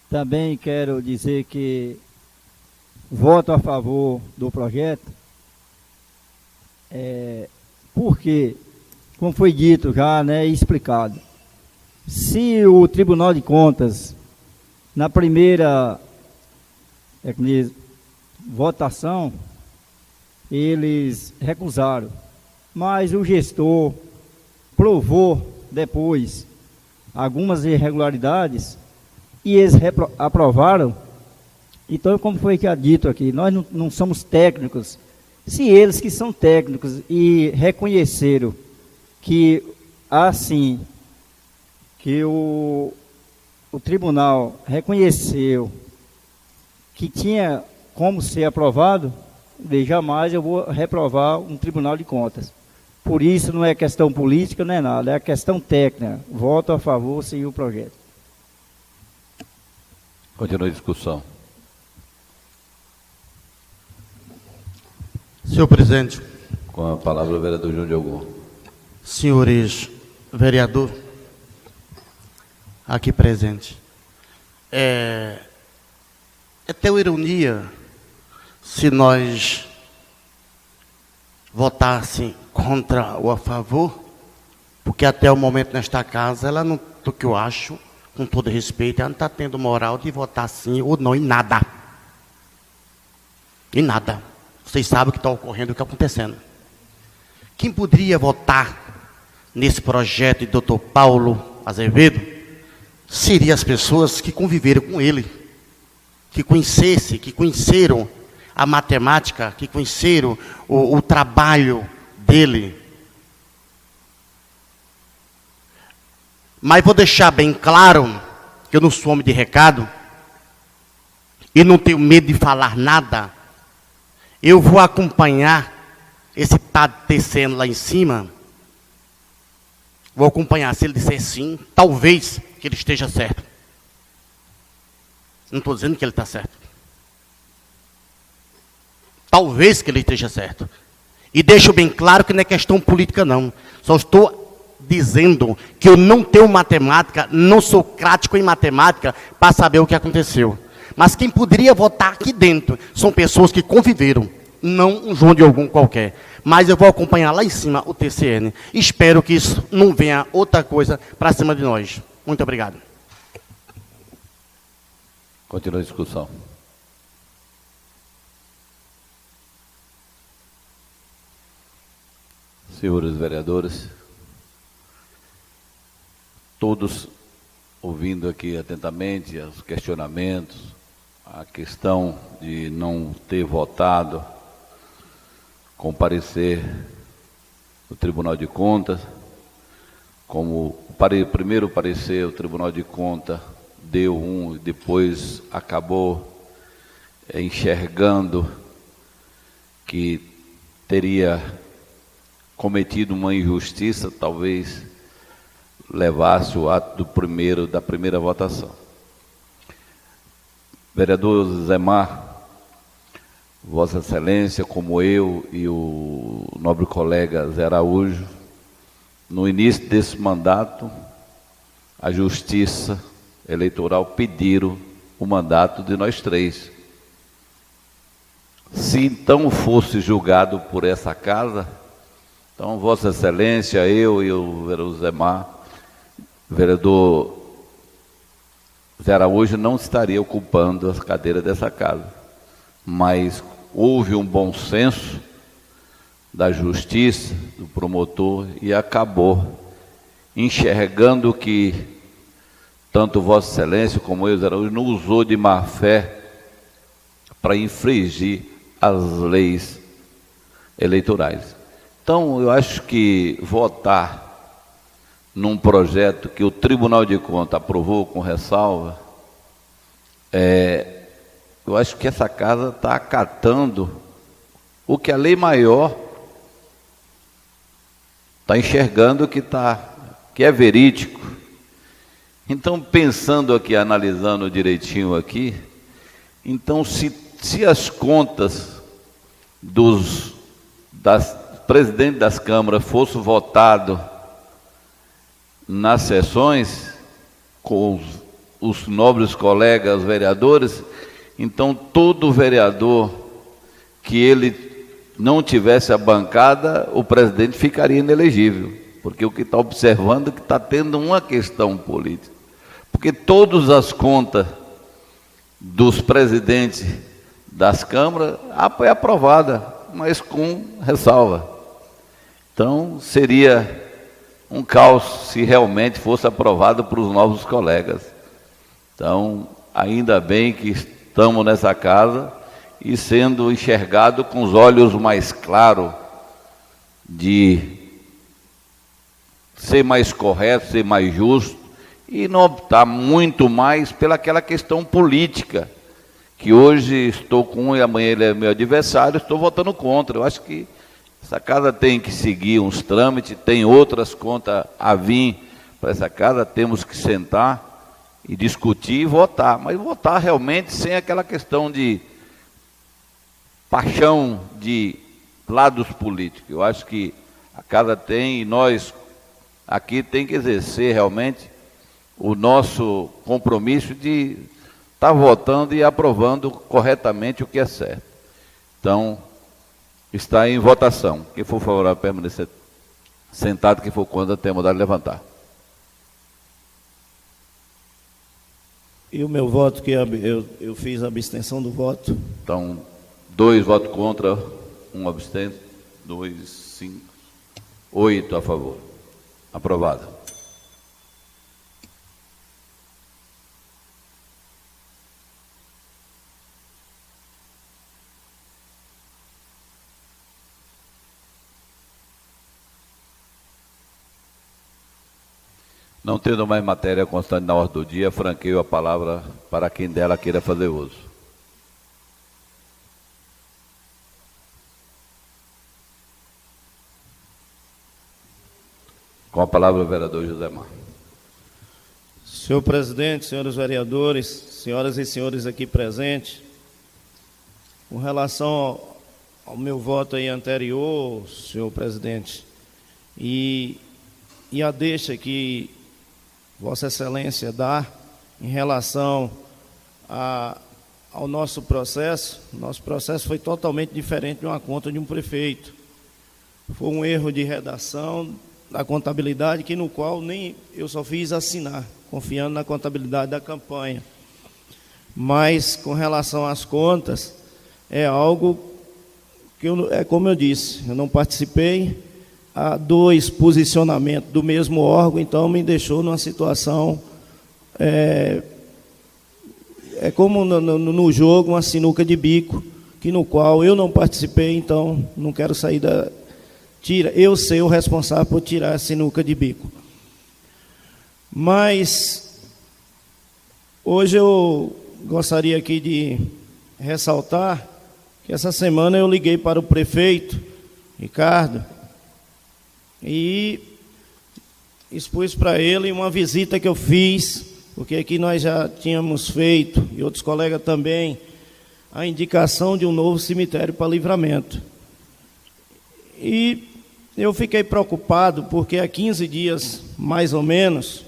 também quero dizer que voto a favor do projeto, porque, como foi dito já, né, e explicado, se o Tribunal de Contas, na primeira votação, eles recusaram, mas o gestor provou depois algumas irregularidades e eles aprovaram. Então, como foi que é dito aqui, nós não somos técnicos. Se eles que são técnicos e reconheceram que, assim, que o tribunal reconheceu que tinha como ser aprovado, jamais eu vou reprovar um Tribunal de Contas. Por isso não é questão política, não é nada, é questão técnica. Voto a favor, sim, o projeto. Continue a discussão. Senhor presidente. Com a palavra o vereador João Diogo. Senhores vereadores, aqui presente. É até ironia se nós votassem contra ou a favor, porque até o momento nesta casa, ela não, do que eu acho, com todo respeito, ela não está tendo moral de votar sim ou não em nada. Em nada. Vocês sabem o que está ocorrendo, o que está acontecendo. Quem poderia votar nesse projeto de Dr. Paulo Azevedo seriam as pessoas que conviveram com ele, que conheceram a matemática, que conheceram o trabalho dele. Mas vou deixar bem claro que eu não sou homem de recado e não tenho medo de falar nada. Eu vou acompanhar esse padre descendo lá em cima. Vou acompanhar. Se ele disser sim, talvez que ele esteja certo. Não estou dizendo que ele está certo. Talvez que ele esteja certo. E deixo bem claro que não é questão política, não. Só estou dizendo que eu não tenho matemática, não sou crático em matemática para saber o que aconteceu. Mas quem poderia votar aqui dentro são pessoas que conviveram, não um João de algum qualquer. Mas eu vou acompanhar lá em cima o TCN. Espero que isso não venha outra coisa para cima de nós. Muito obrigado. Continua a discussão. Senhores vereadores, todos ouvindo aqui atentamente os questionamentos, a questão de não ter votado com parecer do Tribunal de Contas, como o primeiro parecer o Tribunal de Contas deu um, depois acabou enxergando que teria cometido uma injustiça, talvez levasse o ato da primeira votação. Vereador Zé Mar, Vossa Excelência, como eu e o nobre colega Zé Araújo, no início desse mandato, a Justiça Eleitoral pediram o mandato de nós três. Se então fosse julgado por essa casa, então Vossa Excelência, eu e o vereador Zemar, o vereador Zé Araújo não estaria ocupando as cadeiras dessa casa. Mas houve um bom senso da justiça, do promotor, e acabou enxergando que tanto Vossa Excelência como eu, Zé Araújo, não usou de má fé para infringir as leis eleitorais. Então, eu acho que votar num projeto que o Tribunal de Contas aprovou com ressalva, eu acho que essa casa está acatando o que a lei maior está enxergando que é verídico. Então, pensando aqui, analisando direitinho aqui, então se as contas das presidentes das câmaras fossem votadas nas sessões com os nobres colegas vereadores, então todo vereador que ele não tivesse a bancada, o presidente ficaria inelegível, porque o que está observando é que está tendo uma questão política, porque todas as contas dos presidentes das câmaras é aprovada, mas com ressalva. Então seria um caos se realmente fosse aprovado por os novos colegas. Então, ainda bem que estamos nessa casa e sendo enxergado com os olhos mais claros de ser mais correto, ser mais justo e não optar muito mais pelaquela questão política, que hoje estou com um e amanhã ele é meu adversário, estou votando contra. Eu acho que essa casa tem que seguir uns trâmites, tem outras contas a vir para essa casa, temos que sentar e discutir e votar, mas votar realmente sem aquela questão de paixão de lados políticos. Eu acho que a casa tem, e nós aqui tem que exercer realmente o nosso compromisso de estar votando e aprovando corretamente o que é certo. Então, está em votação. Quem for favorável, permanecer sentado. Quem for contra, tem a modalidade de levantar. E o meu voto, que eu fiz a abstenção do voto. Então, 2 votos contra, 1 abstente, 2, 5, 8 a favor. Aprovado. Não tendo mais matéria constante na ordem do dia, franqueio a palavra para quem dela queira fazer uso. Com a palavra o vereador José Mar. Senhor presidente, senhores vereadores, senhoras e senhores aqui presentes, com relação ao meu voto aí anterior, senhor presidente, e a deixa que Vossa Excelência dá em relação ao nosso processo foi totalmente diferente de uma conta de um prefeito. Foi um erro de redação da contabilidade, que no qual nem eu só fiz assinar, confiando na contabilidade da campanha. Mas com relação às contas, é algo que como eu disse, eu não participei. Há 2 posicionamentos do mesmo órgão, então me deixou numa situação, como no jogo, uma sinuca de bico, que no qual eu não participei, então não quero sair eu ser o responsável por tirar a sinuca de bico. Mas hoje eu gostaria aqui de ressaltar que essa semana eu liguei para o prefeito Ricardo e expus para ele uma visita que eu fiz, porque aqui nós já tínhamos feito, e outros colegas também, a indicação de um novo cemitério para Livramento. E eu fiquei preocupado, porque há 15 dias, mais ou menos,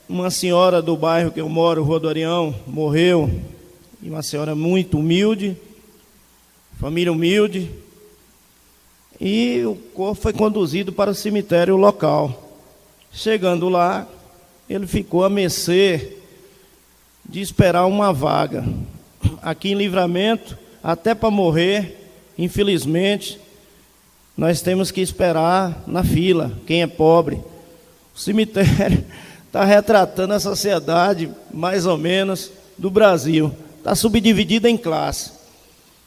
uma senhora do bairro que eu moro, Rodoarião, morreu, e uma senhora muito humilde, família humilde, e o corpo foi conduzido para o cemitério local. Chegando lá, ele ficou à mercê de esperar uma vaga. Aqui em Livramento, até para morrer, infelizmente, nós temos que esperar na fila, quem é pobre. O cemitério está retratando a sociedade, mais ou menos, do Brasil. Está subdividida em classe,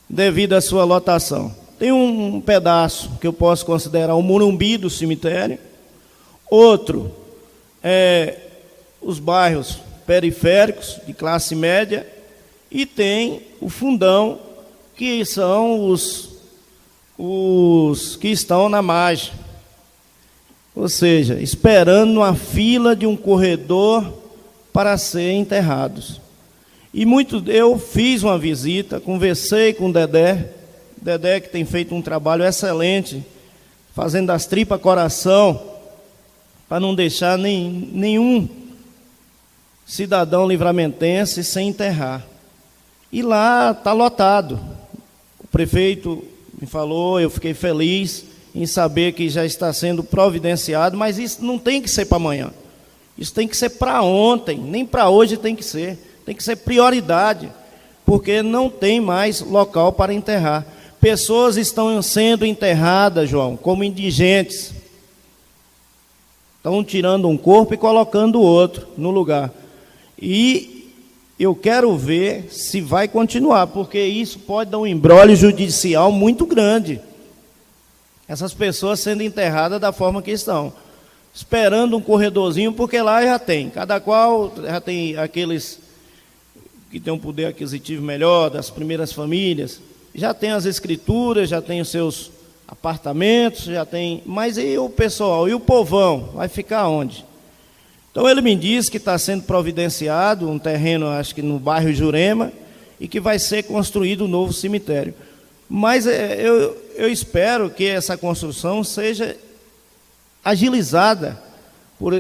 devido à sua lotação. Tem um pedaço que eu posso considerar o Morumbi do cemitério, outro é os bairros periféricos de classe média, e tem o fundão, que são os que estão na margem, ou seja, esperando a fila de um corredor para serem enterrados. E eu fiz uma visita, conversei com o Dedé que tem feito um trabalho excelente, fazendo das tripas coração, para não deixar nenhum cidadão livramentense sem enterrar. E lá está lotado. O prefeito me falou, eu fiquei feliz em saber que já está sendo providenciado, mas isso não tem que ser para amanhã. Isso tem que ser para ontem, nem para hoje tem que ser prioridade, porque não tem mais local para enterrar. Pessoas estão sendo enterradas, João, como indigentes. Estão tirando um corpo e colocando o outro no lugar. E eu quero ver se vai continuar, porque isso pode dar um imbróglio judicial muito grande. Essas pessoas sendo enterradas da forma que estão, esperando um corredorzinho, porque lá já tem. Cada qual já tem aqueles que têm um poder aquisitivo melhor, das primeiras famílias, já tem as escrituras, já tem os seus apartamentos, já tem. Mas e o pessoal, e o povão, vai ficar onde? Então ele me disse que está sendo providenciado um terreno, acho que no bairro Jurema, e que vai ser construído um novo cemitério. Mas eu espero que essa construção seja agilizada,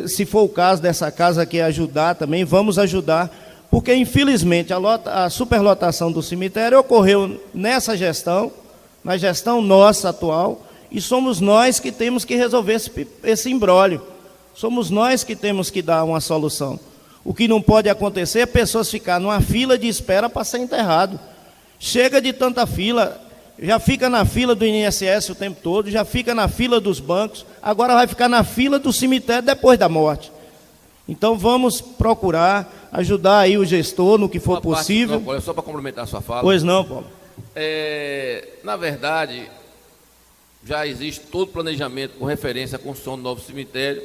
se for o caso dessa casa aqui ajudar também, vamos ajudar, porque infelizmente a superlotação do cemitério ocorreu nessa gestão, na gestão nossa atual, e somos nós que temos que resolver esse imbróglio. Somos nós que temos que dar uma solução. O que não pode acontecer é pessoas ficar numa fila de espera para ser enterrado. Chega de tanta fila, já fica na fila do INSS o tempo todo, já fica na fila dos bancos, agora vai ficar na fila do cemitério depois da morte. Então vamos procurar ajudar aí o gestor no que for possível. Não, só para complementar a sua fala. Pois não, Paulo. Na verdade, já existe todo o planejamento com referência à construção do novo cemitério.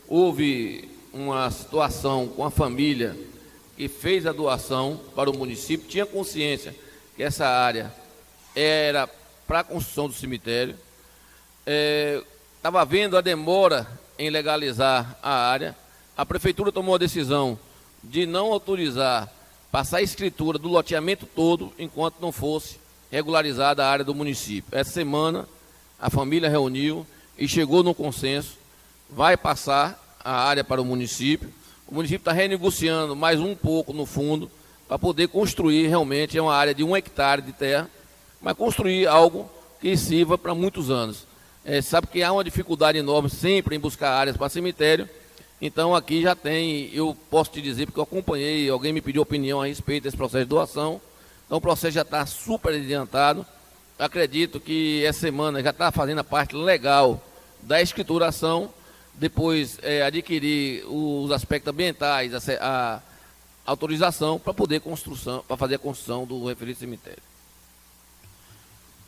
Houve uma situação com a família que fez a doação para o município, tinha consciência que essa área era para a construção do cemitério. Estava havendo a demora em legalizar a área. A prefeitura tomou a decisão de não autorizar passar a escritura do loteamento todo enquanto não fosse regularizada a área do município. Essa semana a família reuniu e chegou no consenso, vai passar a área para o município. O município está renegociando mais um pouco no fundo para poder construir realmente uma área de 1 hectare de terra, mas construir algo que sirva para muitos anos. Sabe que há uma dificuldade enorme sempre em buscar áreas para cemitério. Então aqui já tem, eu posso te dizer, porque eu acompanhei, alguém me pediu opinião a respeito desse processo de doação. Então o processo já está super adiantado. Acredito que essa semana já está fazendo a parte legal da escrituração, depois adquirir os aspectos ambientais, a autorização para poder fazer a construção do referido cemitério.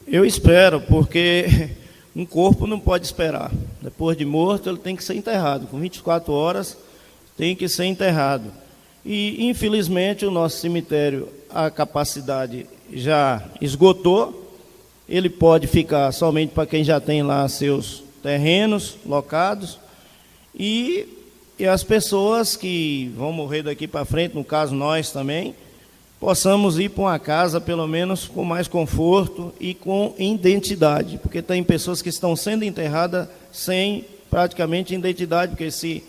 Eu espero, porque um corpo não pode esperar. Depois de morto, ele tem que ser enterrado. Com 24 horas, tem que ser enterrado. E, infelizmente, o nosso cemitério, a capacidade já esgotou. Ele pode ficar somente para quem já tem lá seus terrenos locados. E as pessoas que vão morrer daqui para frente, no caso nós também, possamos ir para uma casa, pelo menos, com mais conforto e com identidade. Porque tem pessoas que estão sendo enterradas sem praticamente identidade, porque se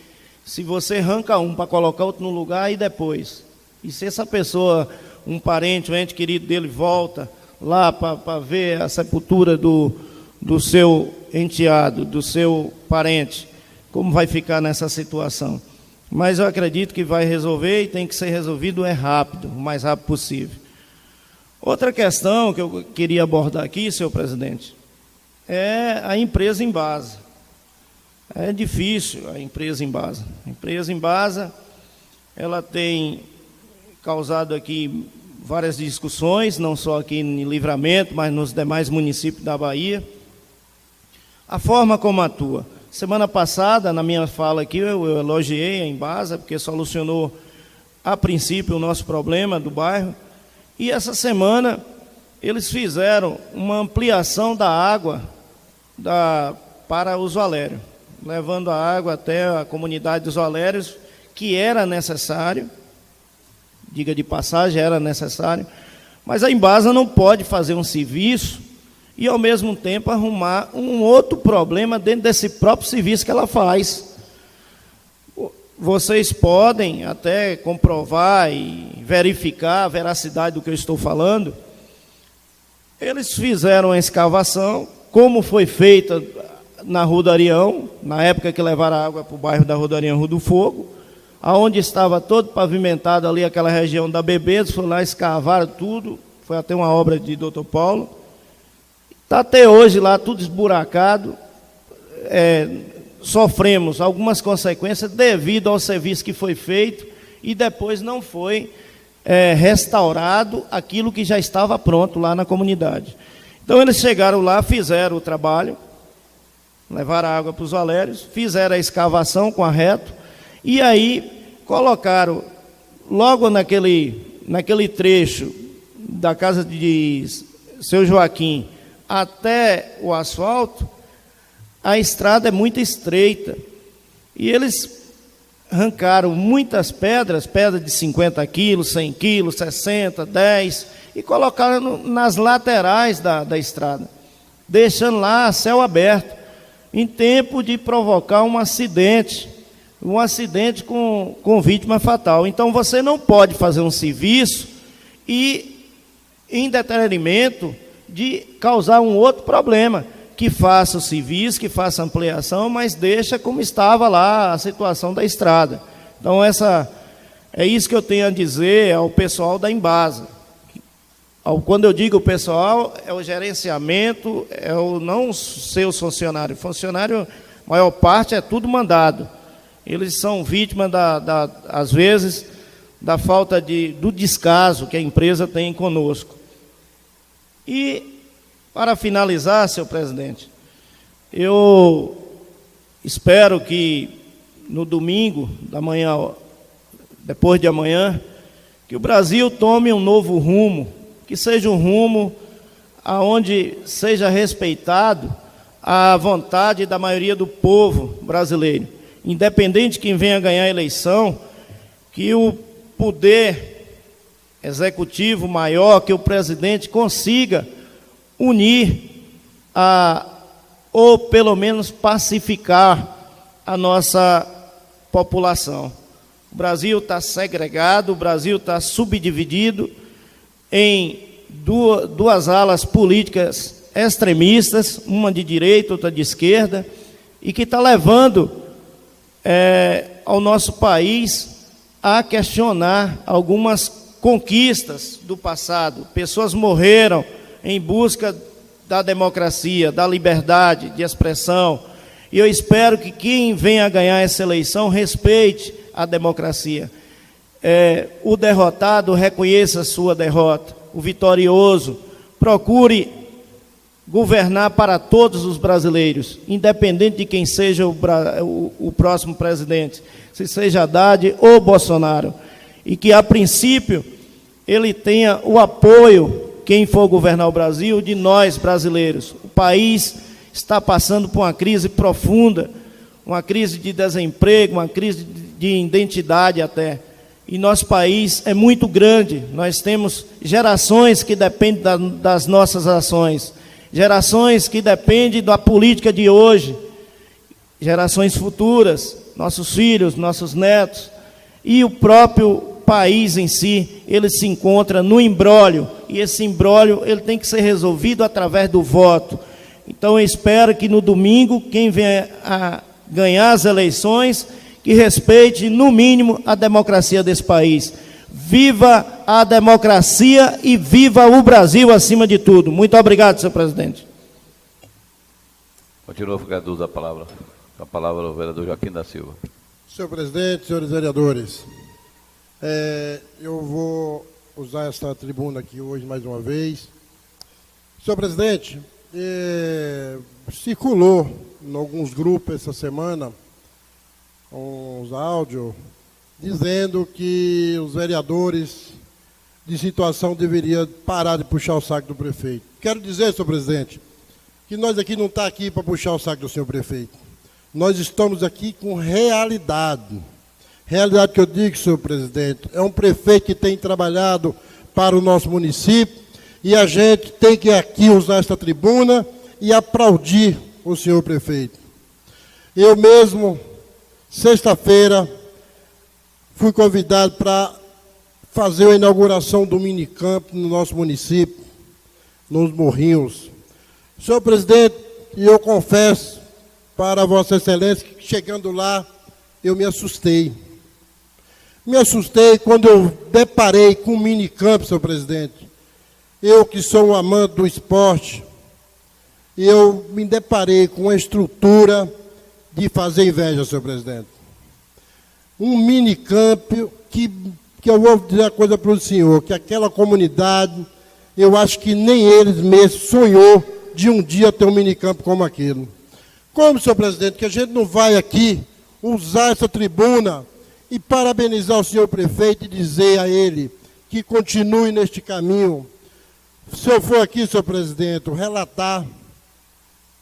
você arranca um para colocar outro no lugar, e depois? E se essa pessoa, um parente, um ente querido dele volta lá para ver a sepultura do seu enteado, do seu parente, como vai ficar nessa situação. Mas eu acredito que vai resolver e tem que ser resolvido rápido, o mais rápido possível. Outra questão que eu queria abordar aqui, senhor presidente, é a empresa Embasa. É difícil a empresa Embasa. A empresa Embasa, ela tem causado aqui várias discussões, não só aqui em Livramento, mas nos demais municípios da Bahia. A forma como atua. Semana passada, na minha fala aqui, eu elogiei a Embasa, porque solucionou, a princípio, o nosso problema do bairro. E essa semana, eles fizeram uma ampliação da água para os Valérios, levando a água até a comunidade dos Valérios, que era necessário, diga de passagem, era necessário, mas a Embasa não pode fazer um serviço e, ao mesmo tempo, arrumar um outro problema dentro desse próprio serviço que ela faz. Vocês podem até comprovar e verificar a veracidade do que eu estou falando. Eles fizeram a escavação, como foi feita na Rua do Arião, na época que levaram a água para o bairro da Rua do Arião, Rua do Fogo, aonde estava todo pavimentado ali, aquela região da Bebedos, foram lá, escavaram tudo, foi até uma obra de Dr. Paulo. Está até hoje lá tudo esburacado, sofremos algumas consequências devido ao serviço que foi feito e depois não foi restaurado aquilo que já estava pronto lá na comunidade. Então eles chegaram lá, fizeram o trabalho, levaram a água para os Valérios, fizeram a escavação com arreto e aí colocaram logo naquele trecho da casa de seu Joaquim até o asfalto, a estrada é muito estreita. E eles arrancaram muitas pedras de 50 quilos, 100 quilos, 60, 10, e colocaram nas laterais da estrada, deixando lá a céu aberto, em tempo de provocar um acidente com vítima fatal. Então você não pode fazer um serviço e, em detrimento de causar um outro problema, que faça o serviço, que faça a ampliação, mas deixa como estava lá a situação da estrada. Então é isso que eu tenho a dizer ao pessoal da Embasa. Quando eu digo o pessoal, é o gerenciamento, não seus funcionários. Funcionário, a maior parte é tudo mandado. Eles são vítimas, às vezes, da falta do descaso que a empresa tem conosco. E, para finalizar, senhor presidente, eu espero que no domingo da manhã, depois de amanhã, que o Brasil tome um novo rumo, que seja um rumo aonde seja respeitado a vontade da maioria do povo brasileiro, independente de quem venha ganhar a eleição, que o poder executivo maior, que o presidente consiga unir ou pelo menos pacificar a nossa população. O Brasil está segregado, o Brasil está subdividido em duas alas políticas extremistas, uma de direita, outra de esquerda, e que está levando ao nosso país a questionar algumas conquistas do passado. Pessoas morreram em busca da democracia, da liberdade de expressão, e eu espero que quem venha a ganhar essa eleição respeite a democracia. O derrotado reconheça a sua derrota, o vitorioso procure governar para todos os brasileiros, independente de quem seja o próximo presidente, se seja Haddad ou Bolsonaro, e que, a princípio, ele tenha o apoio, quem for governar o Brasil, de nós brasileiros. O país está passando por uma crise profunda, uma crise de desemprego, uma crise de identidade até. E nosso país é muito grande, nós temos gerações que dependem das nossas ações, gerações que dependem da política de hoje, gerações futuras, nossos filhos, nossos netos, e o próprio país em si, ele se encontra no imbróglio, e esse imbróglio ele tem que ser resolvido através do voto. Então eu espero que no domingo, quem venha a ganhar as eleições, que respeite no mínimo a democracia desse país. Viva a democracia e viva o Brasil acima de tudo. Muito obrigado, senhor presidente. Continua o vereador da palavra. Com a palavra o vereador Joaquim da Silva. Senhor presidente, senhores vereadores, eu vou usar esta tribuna aqui hoje mais uma vez. Senhor presidente, circulou em alguns grupos essa semana uns áudios dizendo que os vereadores de situação deveriam parar de puxar o saco do prefeito. Quero dizer, senhor presidente, que nós aqui não estamos aqui para puxar o saco do senhor prefeito. Nós estamos aqui com realidade. Realidade que eu digo, senhor presidente, é um prefeito que tem trabalhado para o nosso município e a gente tem que aqui usar esta tribuna e aplaudir o senhor prefeito. Eu mesmo, sexta-feira, fui convidado para fazer a inauguração do minicampo no nosso município, nos Morrinhos. Senhor presidente, e eu confesso para Vossa Excelência que chegando lá, eu me assustei. Me assustei quando eu deparei com o minicampo, senhor presidente. Eu que sou um amante do esporte, eu me deparei com uma estrutura de fazer inveja, senhor presidente. Um minicampo que eu vou dizer uma coisa para o senhor, que aquela comunidade, eu acho que nem eles mesmos sonhou de um dia ter um minicampo como aquele. Como, senhor presidente, que a gente não vai aqui usar essa tribuna e parabenizar o senhor prefeito e dizer a ele que continue neste caminho. Se eu for aqui, senhor presidente, relatar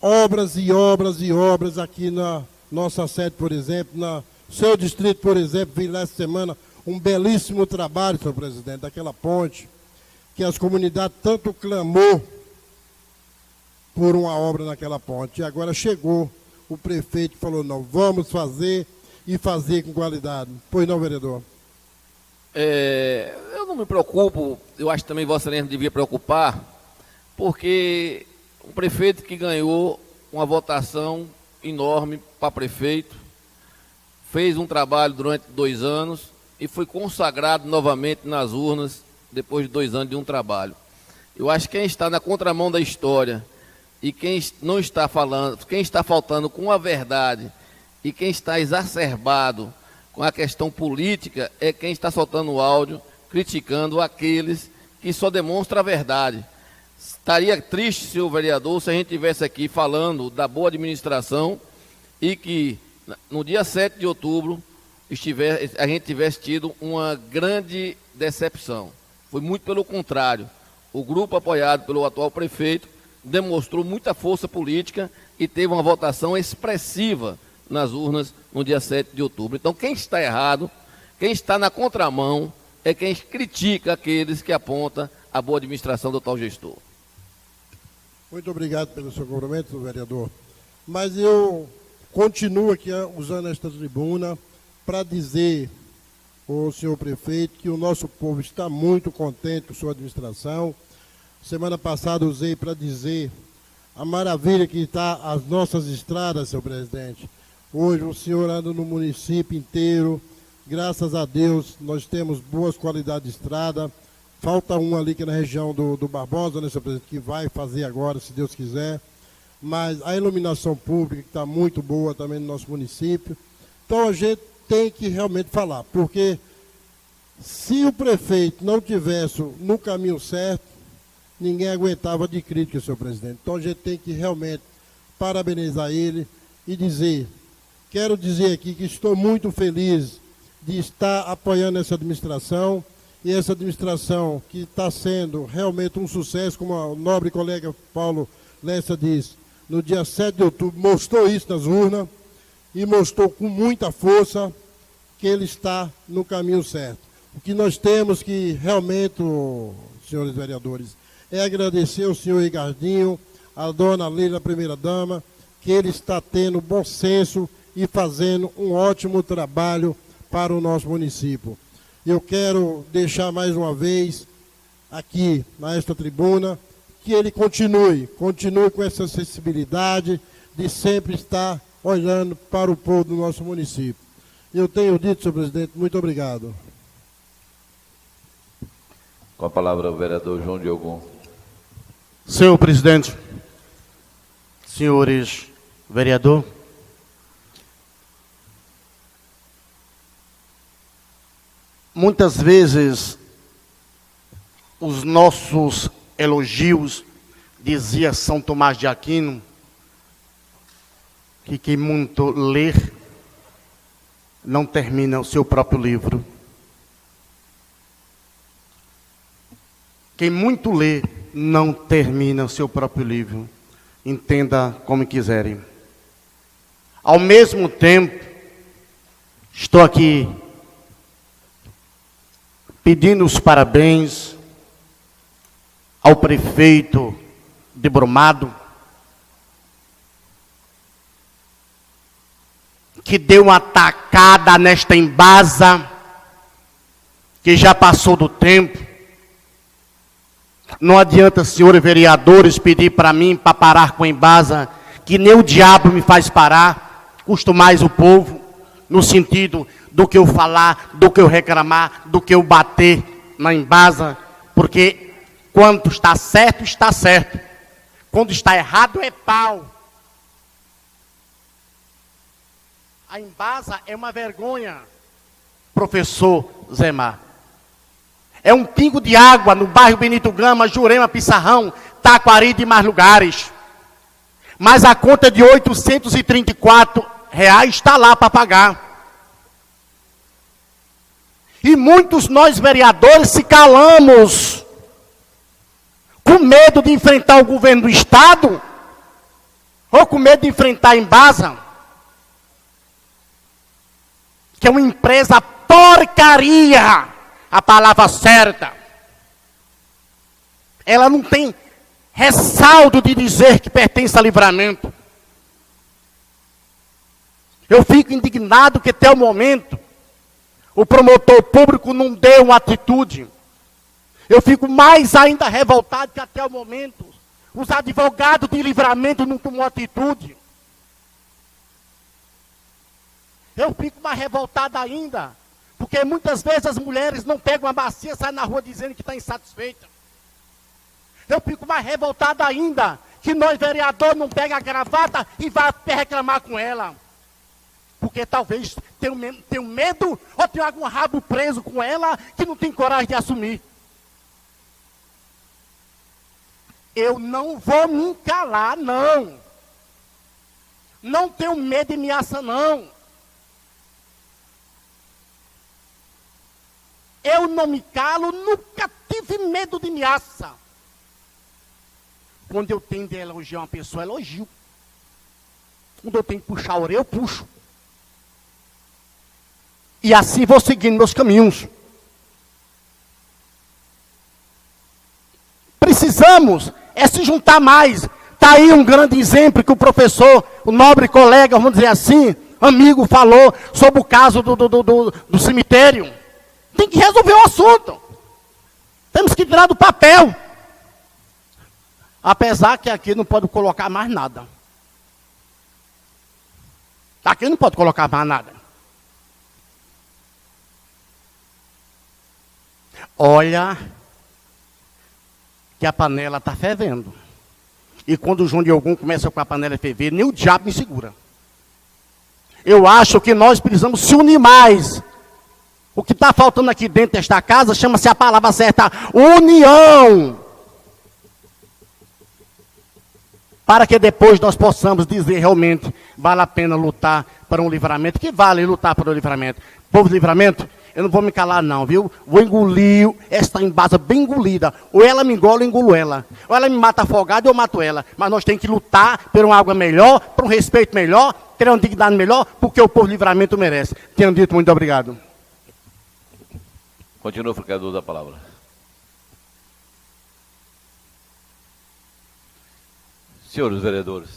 obras e obras e obras aqui na nossa sede, por exemplo, no seu distrito, por exemplo, vi lá essa semana um belíssimo trabalho, senhor presidente, daquela ponte, que as comunidades tanto clamou por uma obra naquela ponte. E agora chegou o prefeito e falou, não, vamos fazer e fazer com qualidade. Pois não, vereador? Eu não me preocupo, eu acho que também Vossa Excelência devia preocupar, porque um prefeito que ganhou uma votação enorme para prefeito, fez um trabalho durante 2 anos e foi consagrado novamente nas urnas depois de 2 anos de um trabalho. Eu acho que quem está na contramão da história e quem não está falando, quem está faltando com a verdade e quem está exacerbado com a questão política é quem está soltando áudio criticando aqueles que só demonstram a verdade. Estaria triste, senhor vereador, se a gente estivesse aqui falando da boa administração e que no dia 7 de outubro a gente tivesse tido uma grande decepção. Foi muito pelo contrário. O grupo apoiado pelo atual prefeito demonstrou muita força política e teve uma votação expressiva nas urnas no dia 7 de outubro. Então, quem está errado, quem está na contramão, é quem critica aqueles que apontam a boa administração do tal gestor. Muito obrigado pelo seu cumprimento, vereador. Mas eu continuo aqui usando esta tribuna para dizer ao senhor prefeito que o nosso povo está muito contente com sua administração. Semana passada usei para dizer a maravilha que está as nossas estradas, senhor presidente. Hoje o senhor anda no município inteiro, graças a Deus nós temos boas qualidades de estrada. Falta uma ali que é na região do Barbosa, né, senhor presidente, que vai fazer agora, se Deus quiser. Mas a iluminação pública que está muito boa também no nosso município. Então a gente tem que realmente falar, porque se o prefeito não tivesse no caminho certo, ninguém aguentava de crítica, senhor presidente. Então a gente tem que realmente parabenizar ele e dizer, quero dizer aqui que estou muito feliz de estar apoiando essa administração, e essa administração que está sendo realmente um sucesso, como o nobre colega Paulo Lessa disse, no dia 7 de outubro mostrou isso nas urnas, e mostrou com muita força que ele está no caminho certo. O que nós temos que realmente, senhores vereadores, é agradecer ao senhor Ricardinho, a dona Leila, primeira-dama, que ele está tendo bom senso e fazendo um ótimo trabalho para o nosso município. Eu quero deixar mais uma vez aqui, nesta tribuna, que ele continue com essa sensibilidade de sempre estar olhando para o povo do nosso município. Eu tenho dito, senhor presidente, muito obrigado. Com a palavra o vereador João Diogo. Senhor presidente, senhores vereador, muitas vezes os nossos elogios, dizia São Tomás de Aquino, que quem muito lê não termina o seu próprio livro. Quem muito lê não termina o seu próprio livro. Entenda como quiserem. Ao mesmo tempo, estou aqui pedindo os parabéns ao prefeito de Brumado, que deu uma tacada nesta embasa, que já passou do tempo. Não adianta, senhores vereadores, pedir para mim para parar com a embasa, que nem o diabo me faz parar, custo mais o povo, no sentido do que eu falar, do que eu reclamar, do que eu bater na embasa, porque quando está certo, está certo. Quando está errado, é pau. A embasa é uma vergonha, professor Zemar. É um pingo de água no bairro Benito Gama, Jurema, Pissarrão, Taquari e demais lugares. Mas a conta de R$ 834 está lá para pagar. E muitos nós vereadores se calamos, com medo de enfrentar o governo do Estado, ou com medo de enfrentar a Embasa, que é uma empresa porcaria, a palavra certa. Ela não tem ressaldo de dizer que pertence a Livramento. Eu fico indignado que até o momento o promotor público não deu uma atitude. Eu fico mais ainda revoltado que até o momento os advogados de Livramento não tomou atitude. Eu fico mais revoltado ainda, porque muitas vezes as mulheres não pegam a bacia e saem na rua dizendo que está insatisfeita. Eu fico mais revoltado ainda, que nós vereadores não pegam a gravata e vai reclamar com ela. Porque talvez tenham medo ou tenham algum rabo preso com ela que não tem coragem de assumir. Eu não vou me calar, não. Não tenho medo de ameaça, não. Eu não me calo, nunca tive medo de ameaça. Quando eu tenho de elogiar uma pessoa, elogio. Quando eu tenho que puxar a orelha, eu puxo. E assim vou seguindo meus caminhos. Precisamos se juntar mais. Está aí um grande exemplo que o professor, o nobre colega, vamos dizer assim, amigo, falou sobre o caso do cemitério. Tem que resolver o assunto. Temos que tirar do papel. Apesar que aqui não pode colocar mais nada. Aqui não pode colocar mais nada. Olha que a panela está fervendo. E quando o João de algum começa com a panela a ferver, nem o diabo me segura. Eu acho que nós precisamos se unir mais. O que está faltando aqui dentro desta casa chama-se a palavra certa, união. Para que depois nós possamos dizer realmente, vale a pena lutar para um livramento, que vale lutar para o livramento. Povo de Livramento, eu não vou me calar não, viu? Vou engolir esta embasa bem engolida. Ou ela me engole, eu engulo ela. Ou ela me mata afogada, eu mato ela. Mas nós temos que lutar por uma água melhor, por um respeito melhor, ter uma dignidade melhor, porque o povo de Livramento merece. Tenho dito, muito obrigado. Continua o ficador da palavra. Senhores vereadores,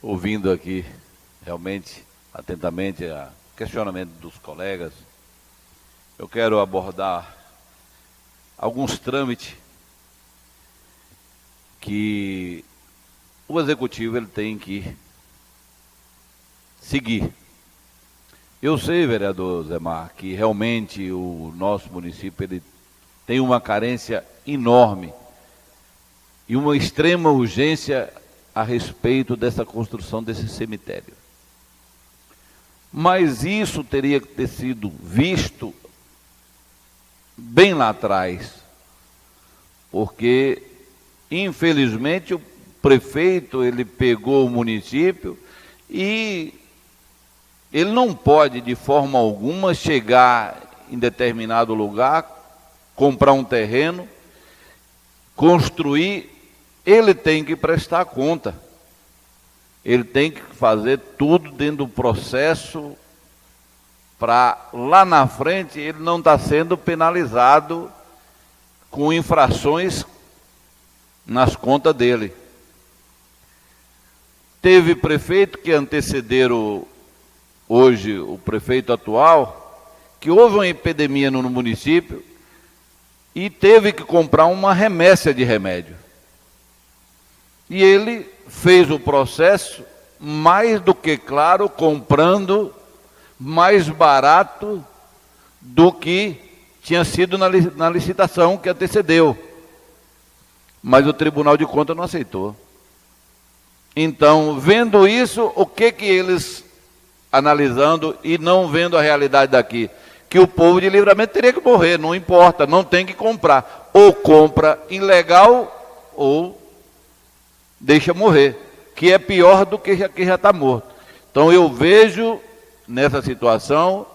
ouvindo aqui realmente atentamente o questionamento dos colegas, eu quero abordar alguns trâmites que o executivo ele tem que seguir. Eu sei, vereador Zemar, que realmente o nosso município ele tem uma carência enorme e uma extrema urgência a respeito dessa construção desse cemitério. Mas isso teria que ter sido visto bem lá atrás, porque, infelizmente, o prefeito ele pegou o município e ele não pode, de forma alguma, chegar em determinado lugar, comprar um terreno, construir, ele tem que prestar conta. Ele tem que fazer tudo dentro do processo para lá na frente ele não estar sendo penalizado com infrações nas contas dele. Teve prefeito que antecederam hoje o prefeito atual, que houve uma epidemia no município e teve que comprar uma remessa de remédio. E ele fez o processo mais do que claro, comprando mais barato do que tinha sido na licitação que antecedeu. Mas o Tribunal de Contas não aceitou. Então, vendo isso, o que eles, analisando e não vendo a realidade daqui, que o povo de Livramento teria que morrer, não importa, não tem que comprar. Ou compra ilegal, ou deixa morrer, que é pior do que já está morto. Então eu vejo nessa situação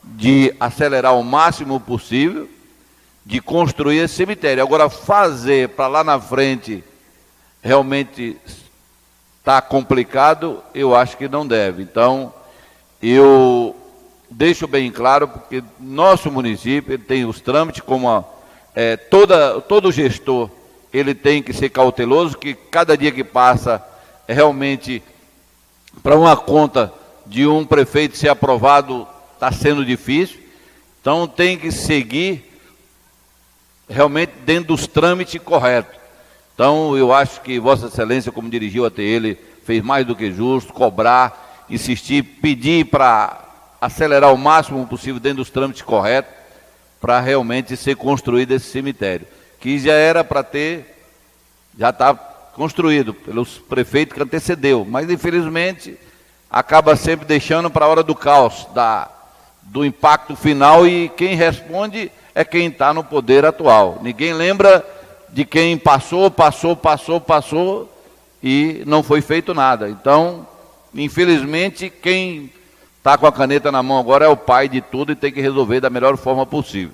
de acelerar o máximo possível, de construir esse cemitério. Agora, fazer para lá na frente realmente está complicado, eu acho que não deve. Então, eu deixo bem claro, porque nosso município ele tem os trâmites, como todo gestor, ele tem que ser cauteloso, que cada dia que passa, realmente, para uma conta de um prefeito ser aprovado, está sendo difícil. Então, tem que seguir realmente dentro dos trâmites corretos. Então, eu acho que Vossa Excelência, como dirigiu até ele, fez mais do que justo, cobrar, insistir, pedir para acelerar o máximo possível dentro dos trâmites corretos, para realmente ser construído esse cemitério, que já era para ter, já está construído pelos prefeitos que antecedeu, mas infelizmente acaba sempre deixando para a hora do caos, do impacto final, e quem responde é quem está no poder atual. Ninguém lembra de quem passou e não foi feito nada. Então, infelizmente, quem está com a caneta na mão agora é o pai de tudo e tem que resolver da melhor forma possível.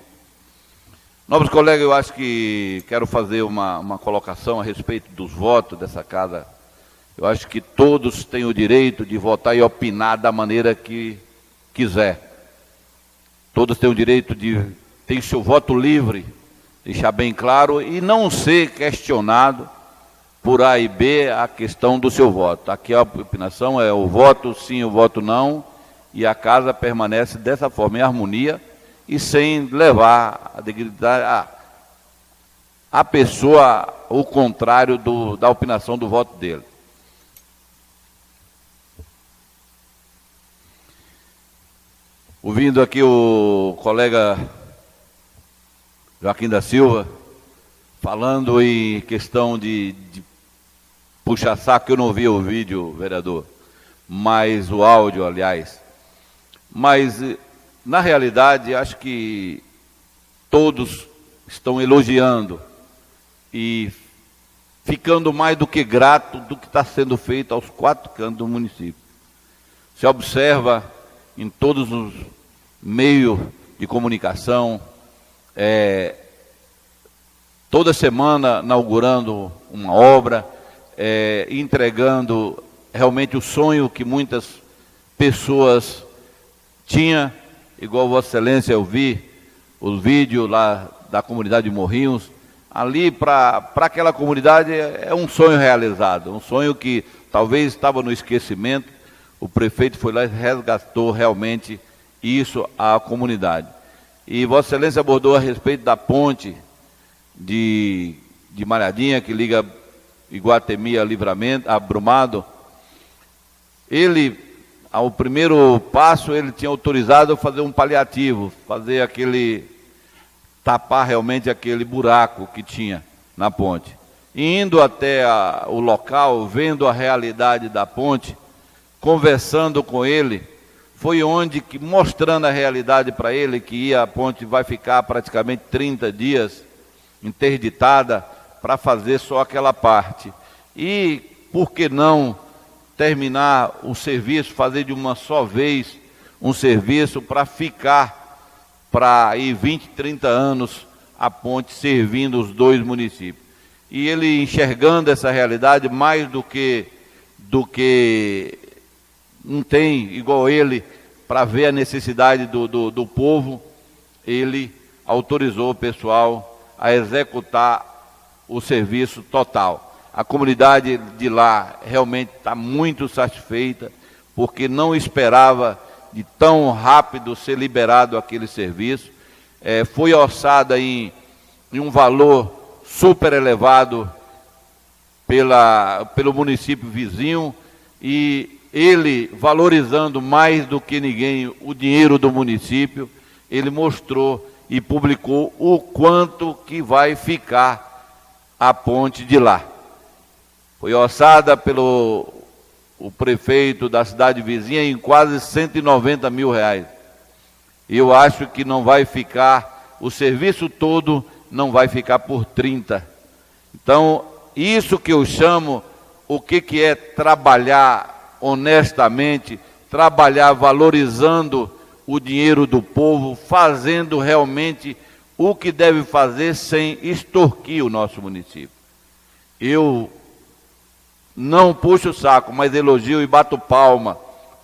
Nobres colegas, eu acho que quero fazer uma colocação a respeito dos votos dessa casa. Eu acho que todos têm o direito de votar e opinar da maneira que quiser. Todos têm o direito de ter seu voto livre, deixar bem claro, e não ser questionado por A e B a questão do seu voto. Aqui a opinação é o voto sim, o voto não, e a casa permanece dessa forma, em harmonia, e sem levar a pessoa o contrário da opinação do voto dele. Ouvindo aqui o colega Joaquim da Silva falando em questão de puxar saco, eu não vi o vídeo, vereador, mas o áudio, aliás. Mas, na realidade, acho que todos estão elogiando e ficando mais do que grato do que está sendo feito aos 4 cantos do município. Se observa em todos os meios de comunicação, toda semana inaugurando uma obra, entregando realmente o sonho que muitas pessoas tinham, igual Vossa Excelência, eu vi os vídeos lá da comunidade de Morrinhos, ali para aquela comunidade é um sonho realizado, um sonho que talvez estava no esquecimento. O prefeito foi lá e resgatou realmente isso à comunidade. E Vossa Excelência abordou a respeito da ponte de Malhadinha, que liga Iguatemi a Livramento, a Brumado. Ele, ao primeiro passo, ele tinha autorizado fazer um paliativo, tapar realmente aquele buraco que tinha na ponte. E indo até o local, vendo a realidade da ponte, conversando com ele, foi onde, mostrando a realidade para ele, que a ponte vai ficar praticamente 30 dias interditada para fazer só aquela parte. E por que não terminar o serviço, fazer de uma só vez um serviço para ficar, para ir 20, 30 anos a ponte servindo os dois municípios. E ele enxergando essa realidade, mais do que não tem igual ele, para ver a necessidade do povo, ele autorizou o pessoal a executar o serviço total. A comunidade de lá realmente está muito satisfeita, porque não esperava de tão rápido ser liberado aquele serviço. Foi orçada em um valor super elevado pelo município vizinho, e ele, valorizando mais do que ninguém o dinheiro do município, ele mostrou e publicou o quanto que vai ficar a ponte de lá. Foi orçada pelo prefeito da cidade vizinha em quase 190 mil reais. Eu acho que não vai ficar, o serviço todo não vai ficar por 30. Então, isso que eu chamo, o que é trabalhar honestamente, trabalhar valorizando o dinheiro do povo, fazendo realmente o que deve fazer sem extorquir o nosso município. Eu não puxo o saco, mas elogio e bato palma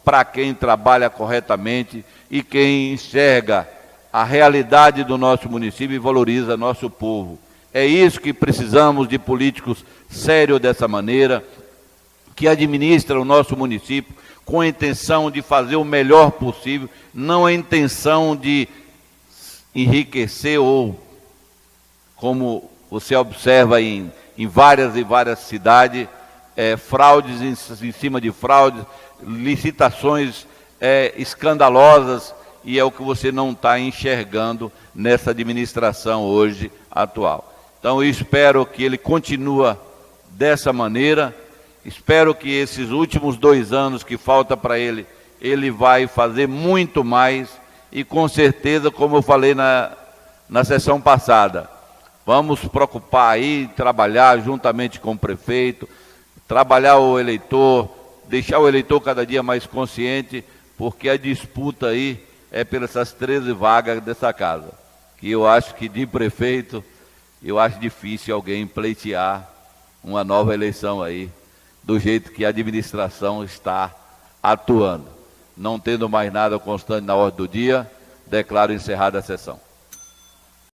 para quem trabalha corretamente e quem enxerga a realidade do nosso município e valoriza nosso povo. É isso que precisamos, de políticos sérios dessa maneira, que administram o nosso município com a intenção de fazer o melhor possível, não a intenção de enriquecer ou, como você observa em várias e várias cidades, fraudes em cima de fraudes, licitações escandalosas, e é o que você não está enxergando nessa administração hoje atual. Então, eu espero que ele continue dessa maneira, espero que esses últimos 2 anos que falta para ele, ele vai fazer muito mais, e com certeza, como eu falei na sessão passada, vamos preocupar aí, trabalhar juntamente com o prefeito, trabalhar o eleitor, deixar o eleitor cada dia mais consciente, porque a disputa aí é pelas 13 vagas dessa casa, que eu acho que de prefeito, eu acho difícil alguém pleitear uma nova eleição aí, do jeito que a administração está atuando. Não tendo mais nada constante na ordem do dia, declaro encerrada a sessão.